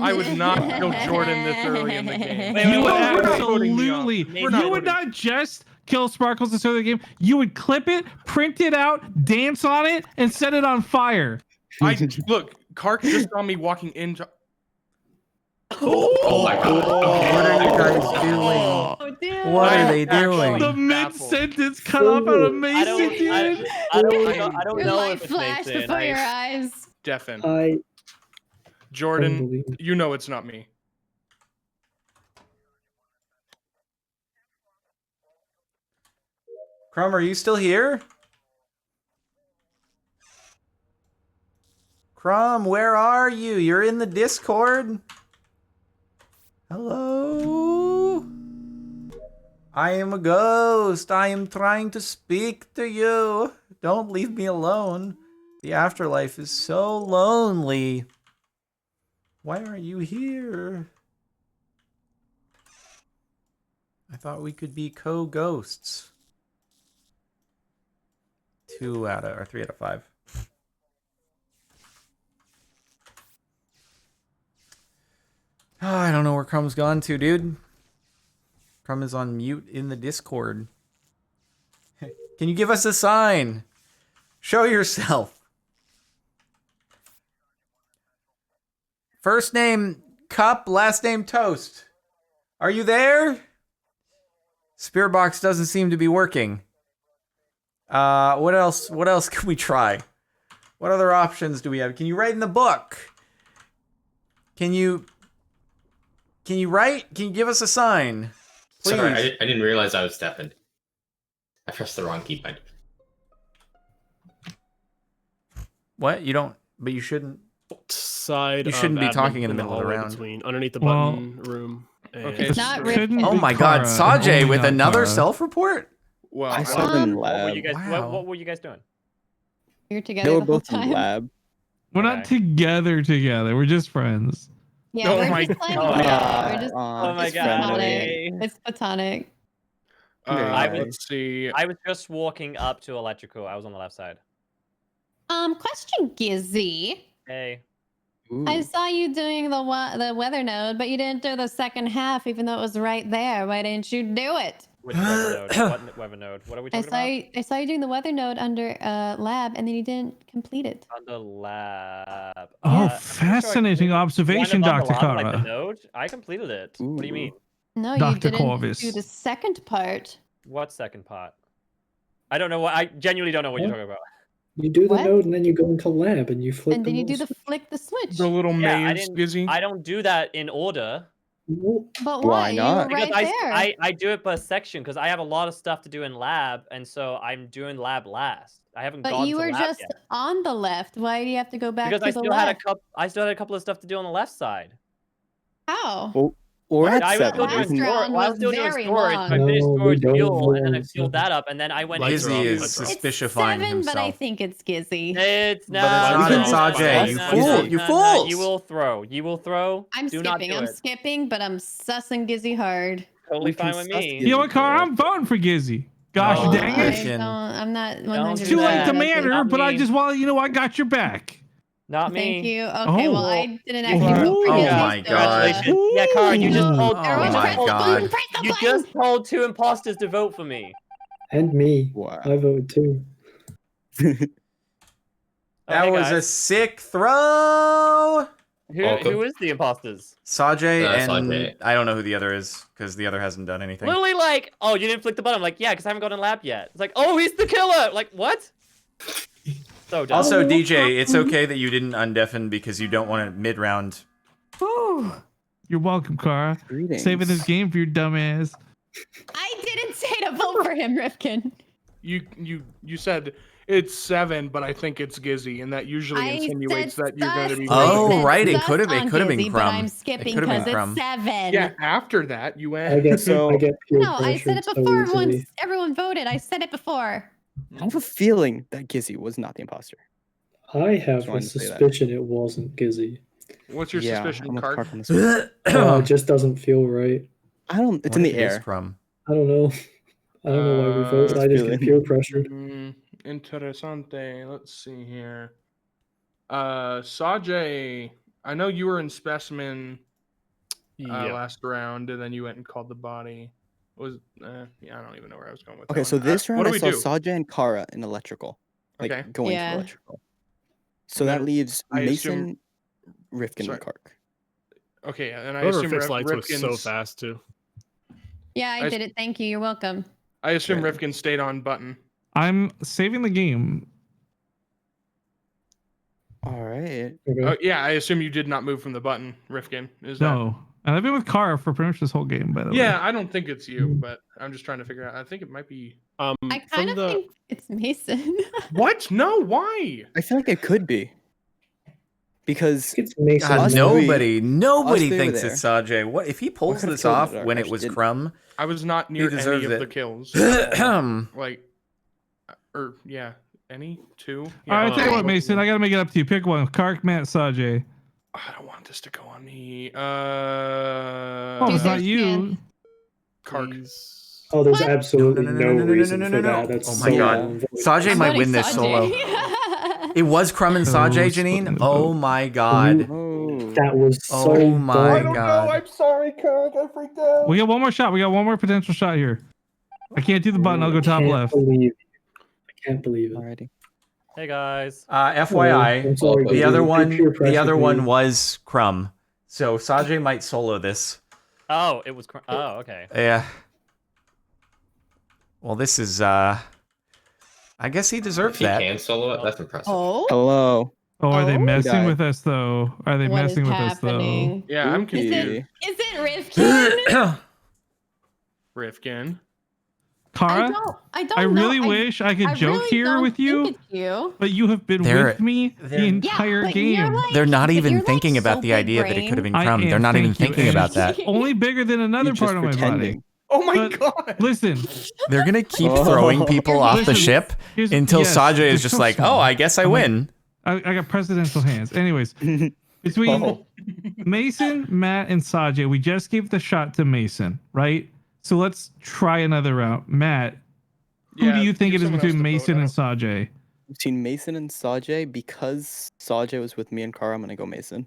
I would not kill Jordan this early in the game. Wait, You would we're not voting me off. absolutely. We're not You would voting. not just kill Sparkles this early in the game. You would clip it, print it out, dance on it, and set it on fire. Look, Kark just saw me walking into. Oh my god. What are you guys doing? Oh, damn. What I are they actually- doing? The mid baffled. sentence cut off out of I Mason, don't, dude. I don't Your know light if it's flashed Mason. before your eyes. Deafen. I Jordan, unbelievable. you know it's not me. Crumb, are you still here? Crumb, where are you? You're in the Discord? Hello? I am a ghost. I am trying to speak to you. Don't leave me alone. The afterlife is so lonely. Why are you here? I thought we could be co-ghosts. 3 out of 5. Oh, I don't know where Crumb's gone to, dude. Crumb is on mute in the Discord. Can you give us a sign? Show yourself. First name Cup, last name Toast. Are you there? Spirit box doesn't seem to be working. What else? What else can we try? What other options do we have? Can you write in the book? Can you write? Can you give us a sign? Please. Sorry, I didn't realize I was deafened. I pressed the wrong keypad. What? You don't, but you shouldn't. Side. You shouldn't of be admin talking in the middle of the hallway round. Between underneath the Well, button room. And okay, It's not Couldn't Rifkin. Oh be my god, Kara, Sajay only with not another Kara. self-report? Well, I saw them in What were lab. you guys? Wow. What were you guys doing? You're They together were the whole both in time. lab. We're not Okay. together. We're just friends. Yeah, Oh we're my just playing God. it out. We're just Oh my it's God. platonic. It's platonic. let's see. I was just walking up to electrical. I was on the left side. Question, Gizzy. Hey. I Ooh. saw you doing the weather node, but you didn't do the second half, even though it was right there. Why didn't you do it? Which weather node? What weather node? What are we I talking saw about? you, I saw you doing the weather node under lab, and then you didn't complete it. On the lab. Oh, I'm pretty sure I fascinating completed observation, one of Dr. them on the lab, like the Kara. node. I completed it. What do you mean? No, you Dr. didn't do Corvus. the second part. What second part? I don't know what. I genuinely don't know what you're What? talking about. You do the What? node and then you go into lab and you flip And then you do little the flick the switch. The little Yeah, maze, Gizzy. I don't do that in order. But Why why? not? You were Because right there. I do it per section because I have a lot of stuff to do in lab, and so I'm doing lab last. I haven't But gone you to were lab just yet on the left. Why do you have to go back because to the left? I still had a couple of stuff to do on the left side. How? Well, we're at I was still 7. doing Last round I was was still doing very storage. long. I finished No, we storage don't fuel, and then I want filled to. that up, and then I went. Lights are Gizzy off, is lights are off. It's suspicifying 7, but I himself. think it's Gizzy. It's But not. it's not, it's Sajay. You fool! You fools! You will throw. You will throw. I'm Do not skipping. do I'm it. skipping, but I'm sussing Gizzy hard. Totally We can fine with suss me. Gizzy. You know what, Car? I'm voting for Gizzy. Gosh Oh, dang I it. can- I'm not 100% Don't do Too late that. to okay. matter, Not but I me. just want you know I got your back. Not me. Thank you. Okay, well, Oh. I didn't You actually are- vote for Oh Gizzy. my so- God. Congratulations. Yeah, Cara, you just told. Oh Everyone my press the God. button, press the You button! just told 2 imposters to vote for me. And me. Wow. I voted too. That Okay, was a guys. sick throw. Who is the imposters? Sajay and Sajay. I don't know who the other is because the other hasn't done anything. Literally like, oh, you didn't flick the button. I'm like, yeah, because I haven't gone in lab yet. It's like, oh, he's the killer. Like, what? So dumb. Also, DJ, it's okay that you didn't undeafen because you don't want to mid-round. Whew. You're welcome, Cara. Greetings. Saving this game for your dumb ass. I didn't say to vote for him, Rifkin. You said it's 7, but I think it's Gizzy, and that usually I insinuates said that you're going to be. sus. I Oh, said right, it sus could've- on it could've been Gizzy, Crumb. But I'm It skipping could've been because Crumb. it's 7. Yeah, after that you went. I get So- I get peer No, I said it pressured so before. easily. Everyone voted. I said it before. I have a feeling that Gizzy was not the imposter. I have Just a wanted to say that. suspicion it wasn't Gizzy. What's your Yeah, suspicion, I'm with Card? Clark on this one. It just doesn't feel right. I don't. It's What in if the it is air. Crumb? I don't know. I don't know why we voted. I just get peer pressured. Interessante. Let's see here. Sajay, I know you were in specimen Yeah. last round, and then you went and called the body. Yeah, I don't even know where I was going with Okay, that so one. this What round do I we saw do? Sajay and Kara in electrical. Like Okay. going Yeah. to electrical. So And that then leaves I Mason, assume- Rifkin, Sorry. and Kark. Okay, and I Whoever assume fixed lights was so Rifkin's. fast too. Yeah, I I- did it. Thank you. You're welcome. I assume Right. Rifkin stayed on button. I'm saving the game. All right. Okay. Oh yeah, I assume you did not move from the button, Rifkin. Is that? No. And I've been with Cara for pretty much this whole game, by the way. Yeah, I don't think it's you, but I'm just trying to figure out. I think it might be. I From kind of the think it's Mason. What? No, why? I feel like it could be. Because It's Mason. God, Us nobody three were thinks there. it's Sajay. What if he pulls could've this killed off it, when it actually was didn't. Crumb? I was not near any deserves of it. the kills. Ahem. Like, or yeah, any 2. All right, hold tell you on. what, Mason, I gotta make it up to you. Pick one. Kark, Matt, Sajay. I don't want this to go on me. Oh, it's Dude, not there's you. Stan. Kark. please. Oh, there's What? absolutely No, no, no, no, no, no, no, reason no, for no, no. that. That's Oh so my God. wrong. Sajay I'm might voting win this solo. Sajay. It was Crumb and Oh, Sajay, splitting Janine. the Oh vote. my God. Oh. That was so Oh my dumb. God. I'm sorry, Kirk. I freaked out. We got one more shot. We got one more potential shot here. I can't do the button. I'll go top Can't left. believe it. I can't believe it. Alrighty. Hey guys. FYI, I'm sorry, the Gizzy. other Peer one, the pressure, other one please. was Crumb. So Sajay might solo this. Oh, it was. Oh, okay. Yeah. Well, this is. I guess he If deserves he that. can solo it, that's impressive. Oh, Hello. Oh, are they Oh. messing Guy. with us though? Are they what is messing with us happening? Yeah, I'm Spooky. confused. Is it Rifkin? Rifkin. though? Cara, I don't I know. really wish I could I joke really here don't with think you, it's you. but you have been They're- with me the they're- entire but game. You're like, They're not but even you're, like, thinking so about the big idea that it could have been I Crumb. They're am, not even thank you, thinking and about that. it's only bigger than another You're part just of my pretending. body. Oh my But god. Listen, They're gonna keep Oh. throwing people You're off the hands. ship here's, until yes, Sajay they're is just so like, small. "Oh, I guess I I'm like- win." I got presidential hands. Anyways, between Oh. Mason, Matt, and Sajay, we just gave the shot to Mason, right? So let's try another round. Matt, who do you think it is between Mason and Sajay? Between Mason and Sajay, because Sajay was with me and Kara, I'm gonna go Mason.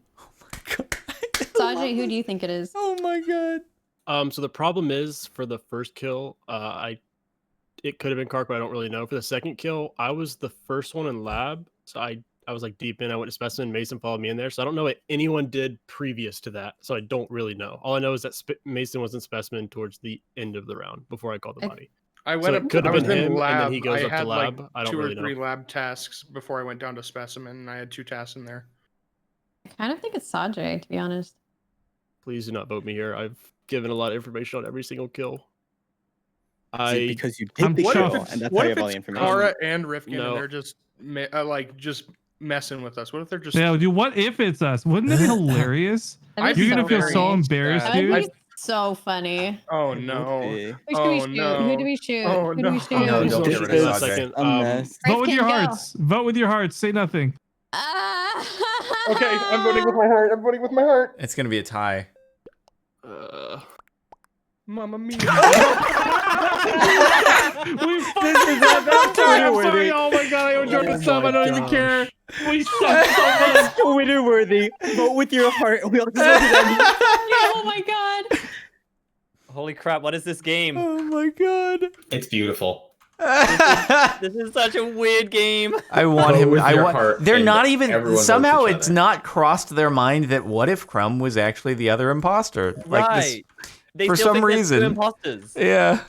Sajay, who do you think it is? Oh my god. So the problem is for the first kill, it could have been Kark, but I don't really know. For the second kill, I was the first one in lab, so I was like deep in. I went to specimen. Mason followed me in there, so I don't know what anyone did previous to that. So I don't really know. All I know is that Mason was in specimen towards the end of the round before I called the body. I So went it up. could I have was been in him, lab. and then he goes I up to had lab. like I don't 2 or really 3 know. lab tasks before I went down to specimen, and I had 2 tasks in there. I kind of think it's Sajay, to be honest. Please do not vote me here. I've given a lot of information on every single kill. See, because you did the What kill, if and that's what how you if have all the it's information. Kara and Rifkin, No. and they're just like just messing with us? What if they're just? Yeah, dude. What if it's us? Wouldn't that be hilarious? That'd be You're gonna so feel funny. so embarrassed, That would dude. be so funny. Oh It would no! be. Who should we Oh, shoot? no. Who do we shoot? Oh, Who do we no. shoot? No, Please don't don't get shoot rid of me in a Sajay. second. A mess. Vote with your Rifkin, go. hearts. Vote with your hearts. Say nothing. Okay, I'm voting with my heart. I'm voting with my heart. It's gonna be a tie. Mamma mia! We fucking I'm sorry. Oh my god, I enjoyed Oh the sub. I my don't even gosh. care. We suck so much. Winner worthy. Vote with your heart. We all just voted on you. Oh my god. Holy crap! What is this game? Oh my god. It's beautiful. This is such a weird game. I want Vote him. with I your want. heart They're and not even. everyone votes Somehow, each it's other. not crossed their mind that what if Crumb was actually the other imposter? Like Right. They for still some think there's two reason. imposters. Yeah.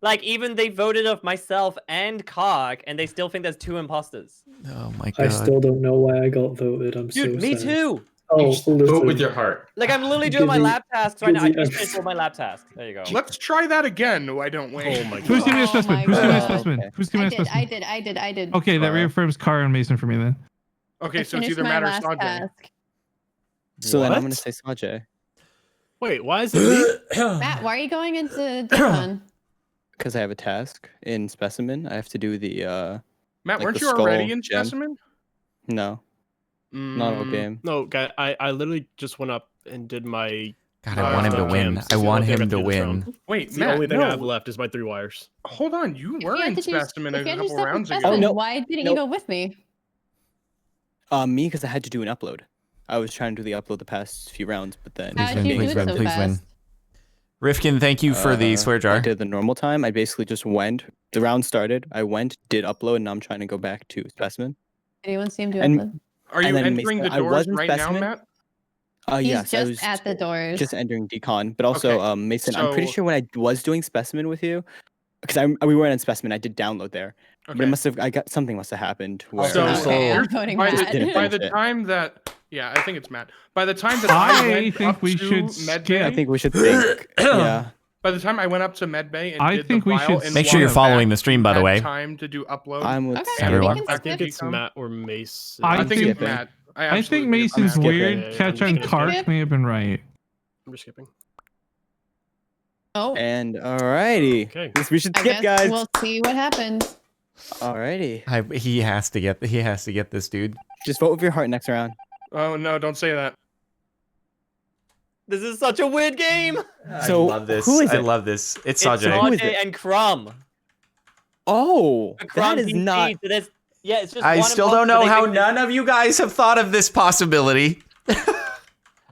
Like even they voted off myself and Kark, and they still think there's two imposters. Oh my god. I still don't know why I got voted. I'm Dude, so me sad. too. Oh, You just vote listen. with your heart. Like I'm literally doing my Gizzy- lab tasks right now. I Gizzy, just finished all my lab tasks. There you go. Let's try that again. Why don't we? Oh my Who's god. giving me a Oh specimen? my Who's giving me a God. specimen? Okay. Who's giving I me a did, specimen? I did. Okay, that Alright. reaffirms Kara and Mason for me then. Okay, I so it's finished either my Matt or last Sajay. task. So then I'm What? gonna say Sajay. Wait, why is it me? Matt, why are you going into Devon? Because I have a task in specimen. I have to do the Matt, Like weren't the you already skull in gem? specimen? no, not all Mm, game. No, guy, I literally just went up and did my. God, I want him to win. cams. I It's the want only thing him have to do this win. round. Wait, It's the Matt, only thing no. I have left is my 3 wires. Hold on, you If were you had in to do- specimen a if you had to do couple stuff in rounds ago. specimen, no. why didn't Nope. you go with me? Me, because I had to do an upload. I was trying to do the upload the past few rounds, but then How'd win, you please do win, it so please win. fast? Rifkin, thank you for the swear I jar. did the normal time. I basically just went. The round started. I went, did upload, and now I'm trying to go back to specimen. Anyone see him do And- it? Are you and then entering the Mason- I doors was in right specimen. now, Matt? He's Yes, I just was at the doors. just entering decon, but also Okay, Mason. I'm pretty so- sure when I was doing specimen with you, because we weren't in specimen, I did download there. But it Okay. must have. Something must have happened. Where So- Okay, I'm here's- voting by Matt. Didn't by finish the it. time that I think it's Matt. By the time that I I went think up we to should med skip. I bay, think we should think. Yeah. by the time I went up to med bay and I did think the we vial should and Make sure you're walked following back, the stream, by the had way. time to do upload. I'm with Okay, Everyone. we I can think skip. it's Matt or Mason. I I think think- it's Matt. I absolutely think it's Mason's Matt. weird Yeah, catch I'm on just Kark skip. may have been right. I'm just skipping. Oh, And alrighty. Okay. We should I skip, guess guys. we'll see what happens. Alrighty. He has to get this dude. Just vote with your heart next round. Oh no! Don't say that. This is such a weird game. So, I love this. who is I it? love this. It's It's Sajay. Who is Sajay it? and Crumb. Oh, Crumb that is PC, not. so there's- yeah, it's just I one still imposter, don't know they how think there's- none of you guys have thought of this possibility.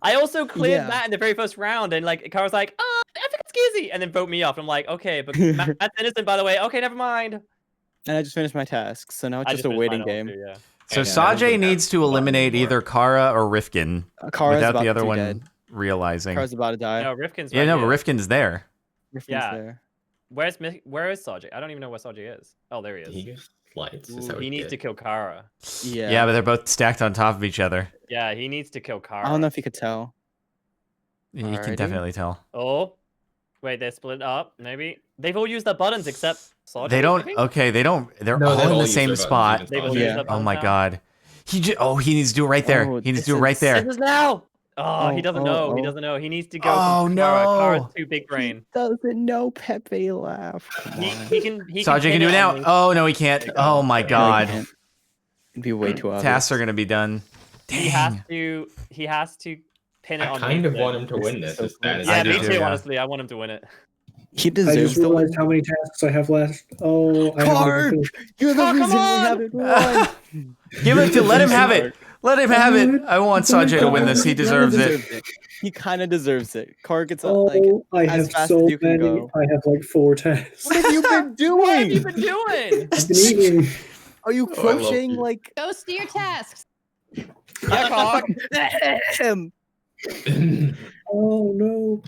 I also cleared Yeah. Matt in the very first round, and like Kara was like, "Oh, I think it's Gizzy," and then vote me off. I'm like, "Okay, but Matt's innocent, by the way. Okay, never mind." And I just finished my task, so now it's I just a finished waiting mine game. also, yeah. So Yeah, Sajay doesn't needs have to fun eliminate anymore. either Kara or Rifkin Kara's without about the to other be one dead. realizing. Kara's about to die. No, Rifkin's Yeah, right no, here. but Rifkin's there. Rifkin's Yeah. there. Where is Sajay? I don't even know where Sajay is. Oh, there he is. He just lights. is Ooh, how he needs did. to kill Kara. Yeah. Yeah, but they're both stacked on top of each other. Yeah, he needs to kill Kara. I don't know if you could tell. You can Alrighty. definitely tell. Oh, wait, they're split up. Maybe they've all used their buttons except Sajay. They I don't. think? Okay, they don't. They're No, all they in all the use same their spot. buttons, They've all even used Yeah. their Oh buttons my now. god. He needs to do it right there. Oh, He needs to this do it right is- there. This is now. Oh, he doesn't know. He oh. doesn't know. He needs to go. Oh, for Kara. no. Kara's too big brain. Doesn't know Pepe laugh. Come He, on. he can. He Sajay can pin do it now. on Oh no, he can't. There you go. Oh my No, he god. can't. It'd be way too obvious. Tasks are gonna be done. He has Dang. to. He has to pin it I on. kind of Mason. want him to This win is this. so As bad as Yeah, I it do me is. too, too. yeah. Honestly, I want him to win it. He I deserves just the win. realized how many tasks I have left. Oh, I Kark! haven't finished. You're the Oh, come reason we on! haven't won. Give it to. Let him have it. Let him have it. I want Sajay to win this. He He deserves it. He kind of deserves it. Kark gets up Oh, like. I as have fast so as you can many. go. I have like 4 tasks. What have you been What have you doing? been doing? I've been eating. Are you Oh, I love crocheting you. like? Go to your tasks. Yeah, Kark. him? Oh no.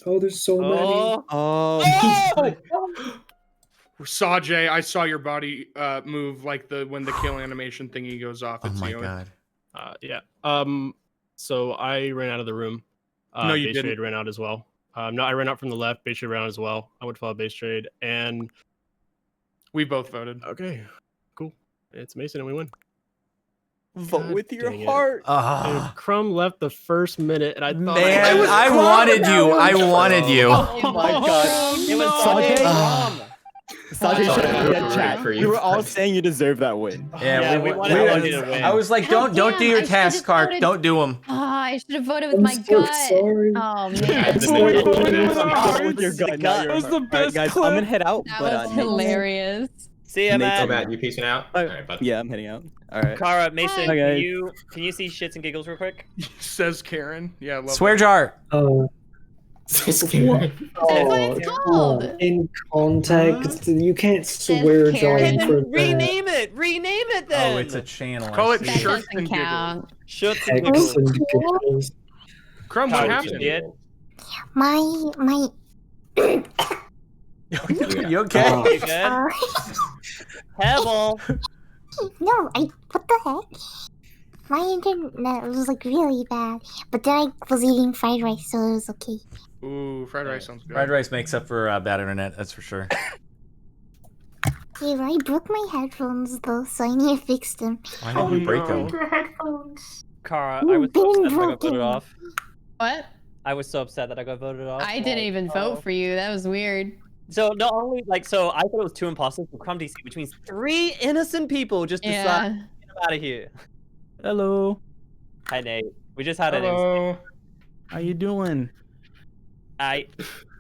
Oh, there's so many. Oh. Oh. Sajay, I saw your body move like when the kill animation thingy goes off. Oh It's my you. god. Yeah. So I ran out of the room. No, you base didn't. trade ran out as well. No, I ran out from the left. Base trade ran out as well. I went to follow base trade, and We both voted. okay, cool. It's Mason, and we win. Vote God with your dang it. heart. Dude, Ah, Crumb left the first minute, and I thought man, was I Crumb. wanted That you. was I wanted Crumb. you. Oh my god. It was Sanjay? Crumb. Sanjay Wow. showed me Root in chat. for you. We were all saying you deserve that win. Yeah, we wanted Sanjay to win. I was like, God don't do damn, your I tasks, should've Kark. voted- Don't do them. I should have voted with I'm my so gut. sorry. Oh Yeah, man, it's Oh my the- God, it's my the- heart. With your This is the gut, gut. not your That was heart. the All right, best guys, I'm clip. gonna head out, that but was hilarious. See ya, So Matt. Matt, you piecing out? All right, bud. Yeah, I'm heading out. All right. Kara, Mason, Hi, guys. can you see shits and giggles real quick? Says Karen. Yeah, I love Swear that. jar. It's What? scary. That's what it's come called. on. In context, you can't swear jar Karen. for that. Rename it then. Oh, it's a channel. Call I it see. That Shirts doesn't and giggles. count. Shits and X giggles. and giggles. Crumb, what Kara, happened? you My You okay? You good? Hairball. no, what the heck? My internet was like really bad, but then I was eating fried rice, so it was okay. Ooh, fried rice sounds good. Fried rice makes up for bad internet, that's for sure. Hey, I broke my headphones though, so I need to fix them. Why did you break no. them? The headphones. Kara, I was so upset that I got voted Broken. off. What? I was so upset that I got voted off. I didn't even vote for you. That was weird. So not only so I thought it was 2 imposters, but Crumb DC, which means 3 innocent people just decided Yeah. to get him out of here. Hello. Hi Nate. We just had an Hello. How you doing?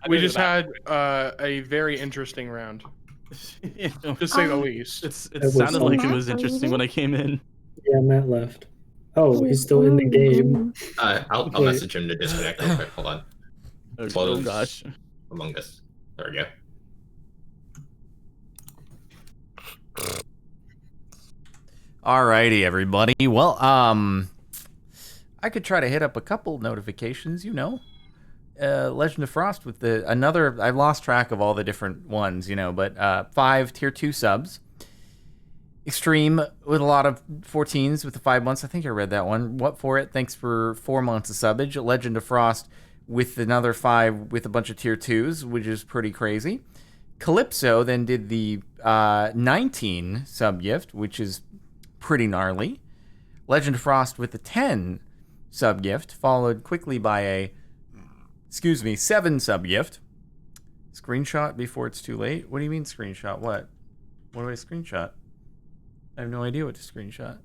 We just had a very interesting round, to say the least. It That was sounded like it fun. was interesting when I came in. Yeah, Matt left. Oh, he's still in the game. I'll Wait. message him to disconnect real quick. Hold on. Oh Close gosh. Among Us. There we go. Alrighty, everybody. Well, I could try to hit up a couple notifications, you know. Legend of Frost with another. I've lost track of all the different ones, you know, but 5 tier 2 subs. Extreme with a lot of 14s with the 5 months. I think I read that one. What for it? Thanks for 4 months of subbage. Legend of Frost with another 5 with a bunch of tier 2s, which is pretty crazy. Calypso then did the 19 sub gift, which is pretty gnarly. Legend of Frost with the 10 sub gift, followed quickly by a 7 sub gift. Screenshot before it's too late. What do you mean screenshot? What do I screenshot? I have no idea what to screenshot.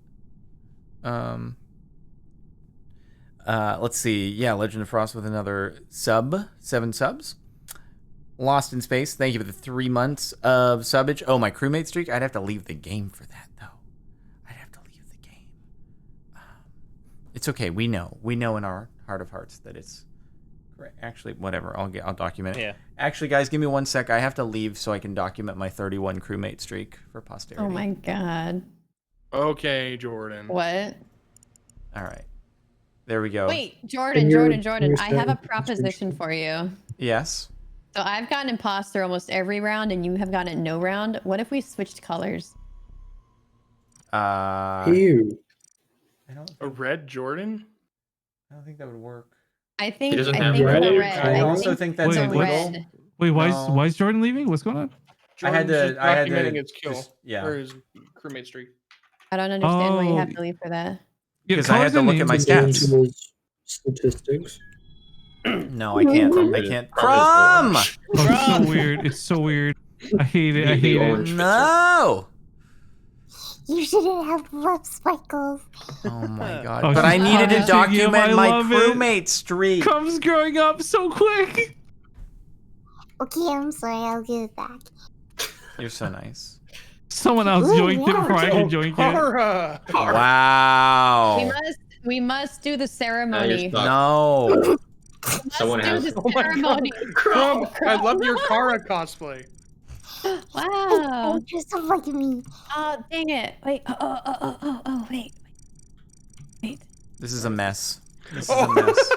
Let's see. Yeah, Legend of Frost with another 7 subs. Lost in Space, thank you for the 3 months of subbage. Oh, my crewmate streak? I'd have to leave the game for that, though. I'd have to leave the game. It's okay. We know in our heart of hearts that it's correct. Actually, whatever. I'll document it. Yeah. Actually, guys, give me 1 sec. I have to leave so I can document my 31 crewmate streak for posterity. Oh my god. Okay, Jordan. What? All right. There we go. Wait, Jordan. I have a proposition for you. Yes. So I've gotten imposter almost every round, and you have gotten it no round. What if we switched colors? Ew. I don't A red Jordan? think that would work. I think doesn't I have think red. the red. I also think that's the Wait, what's- red. Wait, why No. is Jordan leaving? What's going on? I had Jordan's to- just I had to documenting his kill. yeah. Or his crewmate streak. I don't understand why you have Oh. to leave for that. Yeah, 'Cause I had colors to and look at my names- Go stats. into those statistics. No, I can't. I can't. Crumb Crumb! is Oh, it's so weird. It's so weird. I hate it. I The hate orange. it. No! You shouldn't have left Sparkles. Oh my god. Oh, But I she's needed to punishing him. I document my love it. crewmate streak. Crumb's growing up so quick. Okay, I'm sorry, I'll give it back. You're so nice. Someone else Ooh, joined it yeah. before I could join it. Kara! Wow. We must do the ceremony. No. Someone Let's has. do the Oh my God. ceremony. Crumb, I love your Kara cosplay. Wow. Oh, just so like me. Oh, dang it. Wait. Oh, wait. Wait. This is a mess. This is a Oh. mess.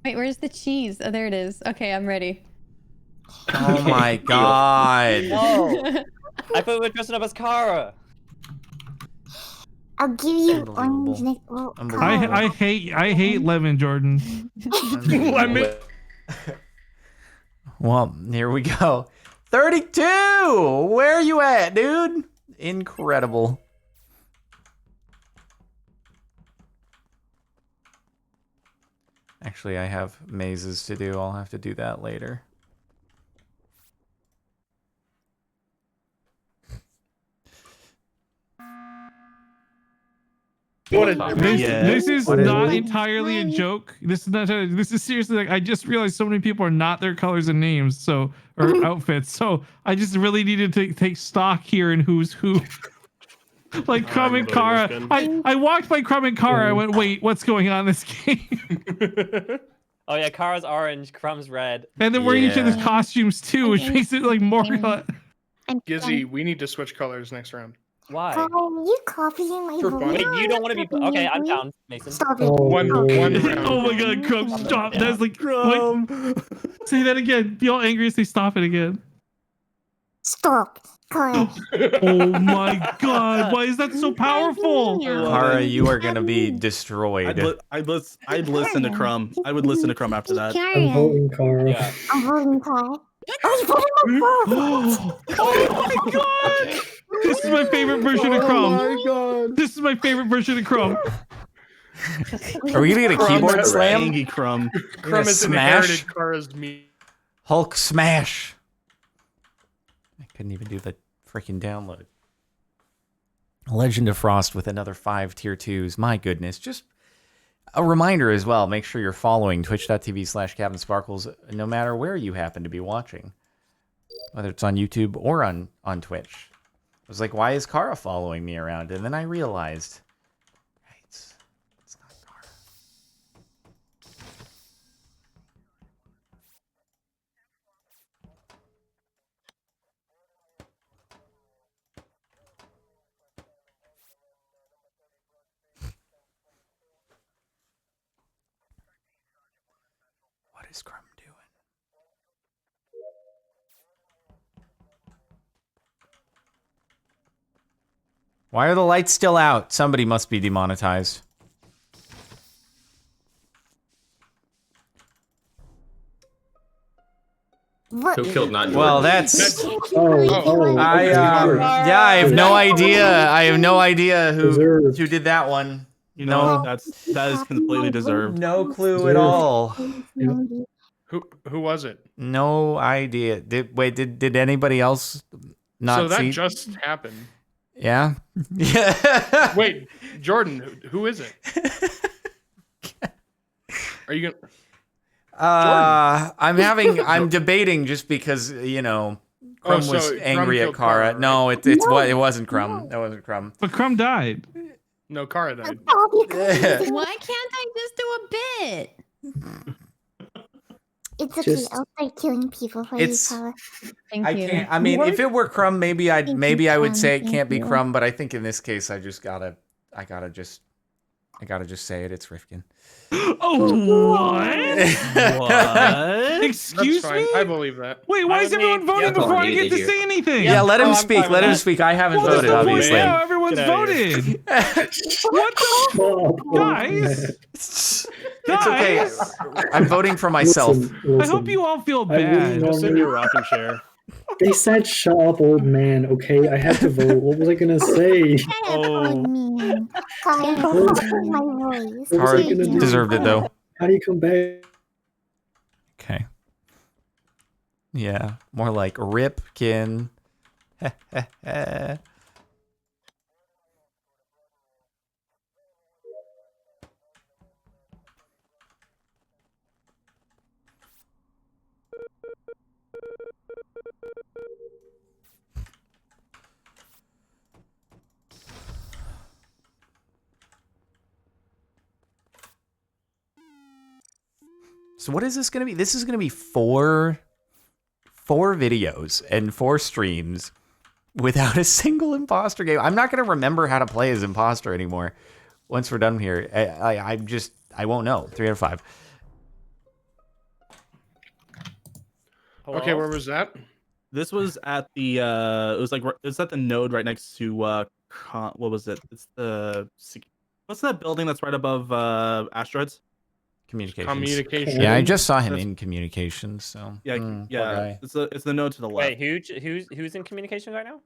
Wait, where's the cheese? Oh, there it is. Okay, I'm ready. Oh my god. No. I thought we were dressing up as Kara. I'll give you orange Unbelievable. next. Well, Unbelievable. I hate lemon, Jordan. Lemon. Well, here we go. 32! Where you at, dude? Incredible. Actually, I have mazes to do. I'll have to do that later. What a This is What is not it? entirely a joke. This is not. This is seriously like I just realized so many people are not their colors and names, so or outfits. So I just really needed to take stock here in who's who. Like Crumb and Kara. I walked by Crumb and Kara. I went, wait, what's going on in this game? Oh yeah, Kara's orange, Crumb's red. And then wearing each other's Yeah. costumes too, which makes it like more. I'm Gizzy, we need to switch colors next round. Why? Are you copying my For voice? fun. Wait, you don't want to be. Copying Okay, your I'm voice? down, Mason. Stop it. Oh, One no. round. Oh my god, Crumb, stop. That's like what? Say that again. Be all angry and say stop it again. Stop. Kara. Oh my god, why is that so powerful? Kara, you are gonna be destroyed. I'd listen to Crumb. I would listen to Crumb after that. I'm voting Kara. Yeah. I'm voting Kara. Oh, you voted my phone. Oh my god! This is my favorite version of Crumb. god. This is my favorite version of Crumb. Are we gonna get a keyboard slam? Angie Crumb. Crumb has smash? inherited Kara's me. Hulk smash. I couldn't even do the freaking download. Legend of Frost with another 5 tier 2s. My goodness. Just a reminder as well. Make sure you're following twitch.tv/CaptainSparkles no matter where you happen to be watching. Whether it's on YouTube or on Twitch. I was like, why is Kara following me around? And then I realized, right, it's not Kara. What is Crumb doing? Why are the lights still out? Somebody must be demonetized. What? Who killed not Jordan? Well, that's. Oh, Yeah, I have no idea. I have no idea Deserved. who did that one. You know, No. that is completely deserved. No clue at Deserved. all. Who was it? No idea. Did anybody else not So that see? just happened. Yeah. Yeah. Wait, Jordan, who is it? Are you gonna? I'm debating just because, you know, Crumb so was Crumb angry at killed Kara. Kara, right? No, it wasn't Crumb. That wasn't Crumb. But Crumb died. No, Kara died. Why can't I just do a bit? It's okay. Just- I'll start killing people for It's- you, Kara. Thank I you. can't. I mean, if it were Crumb, maybe I would say it Thank can't be you. Crumb. But I think in this case, I gotta just say it. It's Rifkin. Oh, what? What? Excuse That's fine. me? I believe that. Wait, why I is would everyone need- voting yeah, before I voting get to here. say anything? Yeah, let him I'm speak. fine Let with him that. speak. I haven't Well, that's voted, the point obviously. now. Everyone's Get outta voted. What the? Oh, Guys? It's okay. Guys? I'm voting for myself. I hope you all feel I wouldn't bad. know. Just in your rocking chair. They said shut up, old man. Okay, I had to vote. What was I gonna say? Old man. Kara, Oh. copy my voice. What was Kara I gonna do? deserved it though. How do you come back? Okay. Yeah, more like Ripkin. So what is this going to be? This is going to be four videos and 4 streams without a single imposter game. I'm not going to remember how to play as imposter anymore once we're done here. I won't know. 3 out of 5. Okay, where was that? This was at the it's at the node right next to What was it? It's the what's that building that's right above asteroids? Communications. Communication. Yeah, I just saw him That's- in communications. So Yeah, poor yeah. guy. It's the node to the left. Wait, who's in communication right now?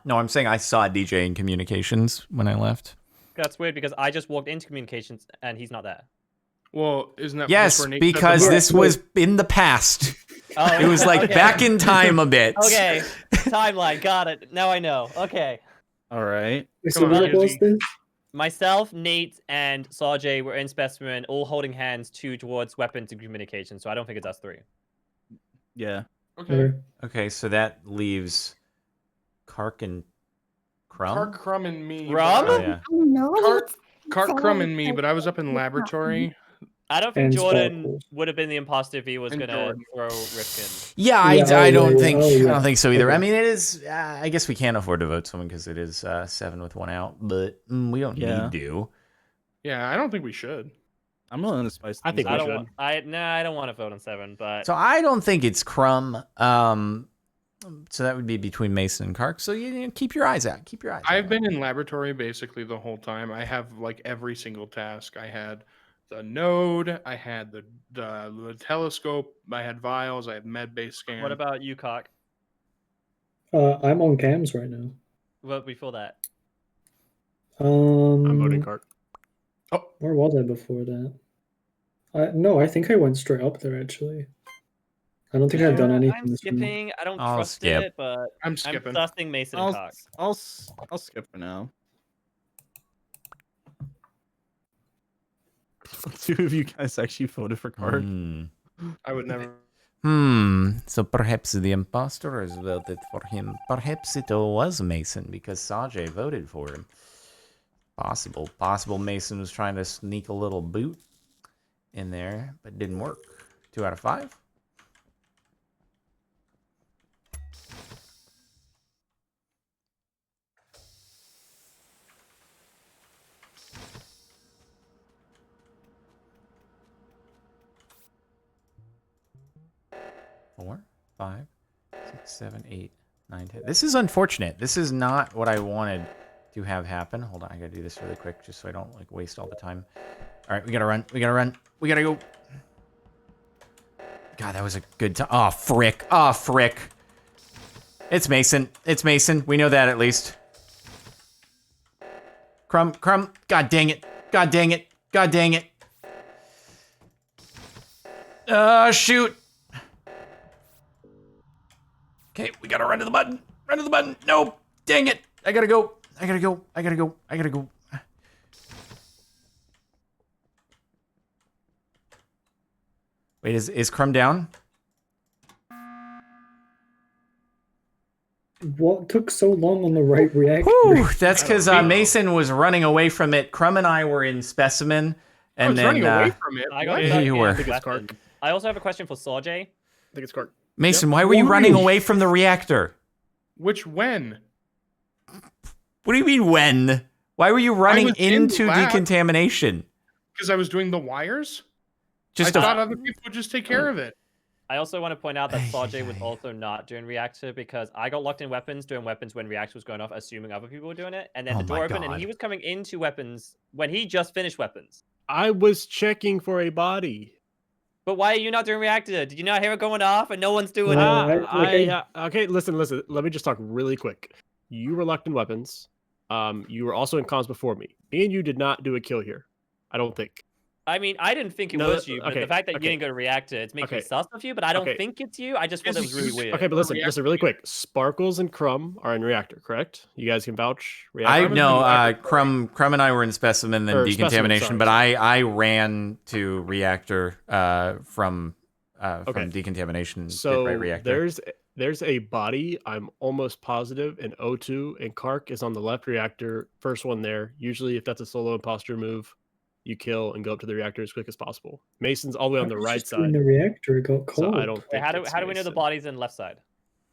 No, I'm saying I saw DJ in communications when I left. That's weird because I just walked into communications and he's not there. Well, isn't that Yes, where Nate said the because bug? this was in the past. Oh, It was like okay. back in time a bit. Okay, timeline. Got it. Now I know. Okay. All right. So Come on, what was Izzy. this? Myself, Nate, and Sarjay were in Specimen, all holding hands towards weapons and communication. So I don't think it's us three. Yeah. Okay. Okay, so that leaves Kark and Crumb. Cart, Crumb, and me. Crumb? Oh, yeah. No, Cart, Crumb, and me, but I was up in laboratory. I don't think And Jordan Sparkles. would have been the imposter if he was And gonna Jordan. throw Rifkin. Yeah, Yeah, I oh, don't yeah, think oh, I yeah. don't think so either. Okay. I mean, it is. I guess we can't afford to vote someone because it is 7 with 1 out, but we don't Yeah. need to. Yeah, I don't think we should. I'm willing to spice. I think things we up. should. I don't want to vote on 7, but So I don't think it's Crumb. So that would be between Mason and Kark. So you keep your eyes out. Keep your eyes. I've out. been in laboratory basically the whole time. I have like every single task. I had the node, I had the telescope, I had vials, I had med base scan. what about you, Cock? I'm on cams right now. What before that? I'm voting Um, Kark. where was I before that? No, I think I went straight up there actually. I don't think I've done anything. I'm this round. skipping. I don't I'll trust skip. it, but I'm I'm skipping. sussing Mason and Cock. I'll skip for now. Two of you guys actually voted for Kark. I would never. So perhaps the imposter has voted for him. Perhaps it was Mason because Sajay voted for him. Possible Mason was trying to sneak a little boot in there, but didn't work. 2 out of 5. Four, 5, 6, 7, 8, 9, 10. This is unfortunate. This is not what I wanted to have happen. Hold on, I gotta do this really quick just so I don't like waste all the time. All right, we gotta run. We gotta run. We gotta go. God, that was a good time. Oh, frick. Oh, frick. It's Mason. It's Mason. We know that at least. Crumb. God dang it. God dang it. God dang it. Shoot. Okay, we gotta run to the button. Run to the button. No. Dang it. I gotta go. I gotta go. I gotta go. I gotta go. Wait, is Crumb down? What took so long on the right reactor? Whew, that's because Mason was running away from it. Crumb and I were in Specimen, I and was then running away from it. I got What? Yeah, stuck you in were. I think it's weapons. Kark. I also have a question for Sarjay. I think it's Kark. Mason, why were you running away from the reactor? Which when? What do you mean when? Why were you running was in the into lab. decontamination? Because I was doing the wires. Just I a thought other people would just take care of it. I also want to point out that Sarjay was also not doing reactor because I got locked in weapons doing weapons when reactor was going off, assuming other people were doing it, and then Oh the door my opened and God. he was coming into weapons when he just finished weapons. I was checking for a body. But why are you not doing reactor? Did you not hear it going off and no one's doing it? Okay, listen. Let me just talk really quick. You were locked in weapons. You were also in comms before me. Me and you did not do a kill here. I don't think. I mean, I didn't think it No, was you, but okay, the fact that okay. you didn't go to reactor, it's making me Okay. sus of you, but I don't Okay. think it's you. I just thought it was really weird. Okay, but listen Reactor. really quick. Sparkles and Crumb are in reactor, correct? You guys can vouch. I Reactor? was know in laboratory. Crumb and I were in Specimen and Or Specimen, decontamination, sorry, but sorry. I ran to reactor from Okay. decontamination. So right reactor. there's a body. I'm almost positive in O2 and Kark is on the left reactor. First one there. Usually, if that's a solo imposter move, you kill and go up to the reactor as quick as possible. Mason's all the way on the I was right just doing side, the reactor, it got so cold. I don't Wait, think. how do it's we know the Mason. body's in left side?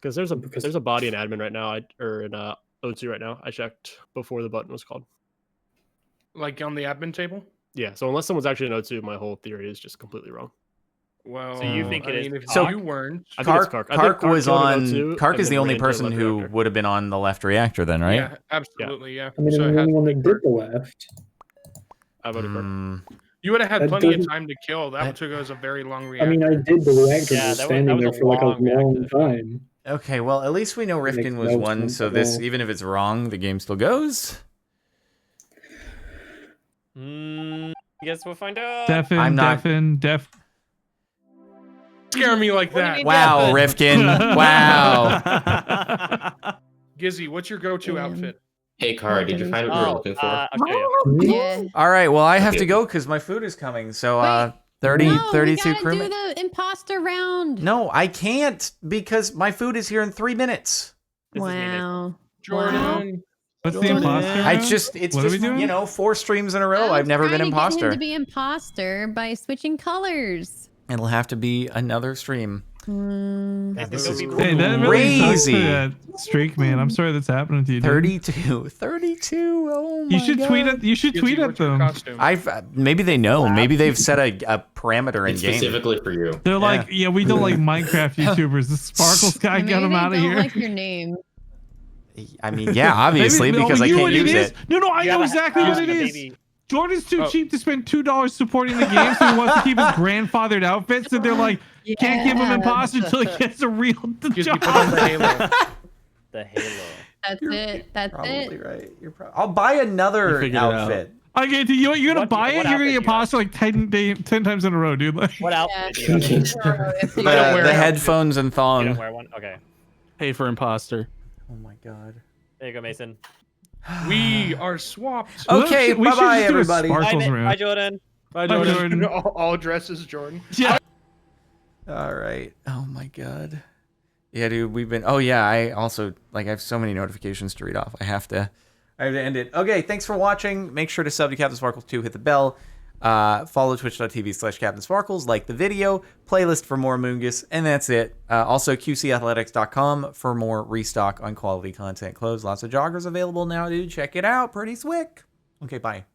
Because there's Because- a body in admin right now, or in O2 right now. I checked before the button was called. Like on the admin table. Yeah, so unless someone's actually in O2, my whole theory is just completely wrong. Well, So you think I it is mean, if So- you weren't, I think it's Kark, Kark. I think Kark was killed on. an O2, Kark and is the then only ran into the person left who reactor. would have been on the left reactor, then, right? yeah, absolutely, yeah. I mean, So I'm it the has only to one be that did Kark. the left. I voted Kark. Hmm. You would have had That plenty of doesn't- time to kill. That That- took us a very long I reaction. mean, I did the reactor. Yeah, was that was standing there a for like a long long reactor. time. Okay, well, at least we know Makes Rifkin was no one, sense so at this, all. even if it's wrong, the game still goes. Guess we'll find out. I'm not- Def. Scare me like What do you that. mean? Wow, Definitely. Rifkin. Wow. Gizzy, what's your go-to Damn. outfit? Hey, Kara, did you find what you were Oh, looking for? I'll show you. Yeah. All right, well, I have Okay. to go because my food is coming. So, Wait, 30, No, 32 we gotta crewmate. do the imposter round. No, I can't because my food is here in 3 minutes. This is me, Mason. Wow. Jordan. What's the Jordan. imposter? I round? just, it's What are we just, doing? 4 streams in a I row. was I've never been trying to get imposter. him to be imposter by switching colors. It'll have to be another stream. Mm. God, this Go is be Hey, that really sucks for crazy. that streak, man. I'm sorry that's happening to you. Dude. 32. 32. Oh my You should God. tweet at. You should Gizzy, tweet at what's your them. costume? I've maybe they know. Maybe they've set a parameter in It's game. specifically for you. They're like, yeah, we don't like Minecraft YouTubers. The Sparkles guy Maybe got him they out of don't here. like your name. I mean, yeah, obviously Maybe- because oh, I you know can't what use is? it. No, I You know gotta exactly have what it a is. baby. Jordan's too Oh. cheap to spend $2 supporting the game, so he wants to keep his grandfathered outfits. And they're like, can't give him Yeah. imposter until he gets a real Gizzy, job. put on the halo. The Halo. That's it. That's Probably it. right. I'll buy another You figured it out. outfit. I guarantee you, you're gonna What- buy it. what You're gonna outfit get you got? imposter like 10 times in a row, dude. Like, What Yeah. outfit do you have? If you The, don't wear the it. headphones and You thong. don't wear one? Okay. Pay for imposter. Oh my God. There you go, Mason. We are swapped. Okay, we should bye-bye, just do a everybody. Sparkles Bye, round. bye, Jordan. Bye, Bye, Jordan. Jordan. all dresses Jordan. Yeah. All right. Oh my God. Yeah, dude, we've been. Oh yeah, I also I have so many notifications to read off. I have to end it. Okay, thanks for watching. Make sure to sub to Captain Sparkles 2. Hit the bell. Follow twitch.tv/CaptainSparkles. Like the video. Playlist for more Moongus, and that's it. Also QCathletics.com for more restock on quality content clothes. Lots of joggers available now, dude. Check it out. Pretty swick. Okay, bye.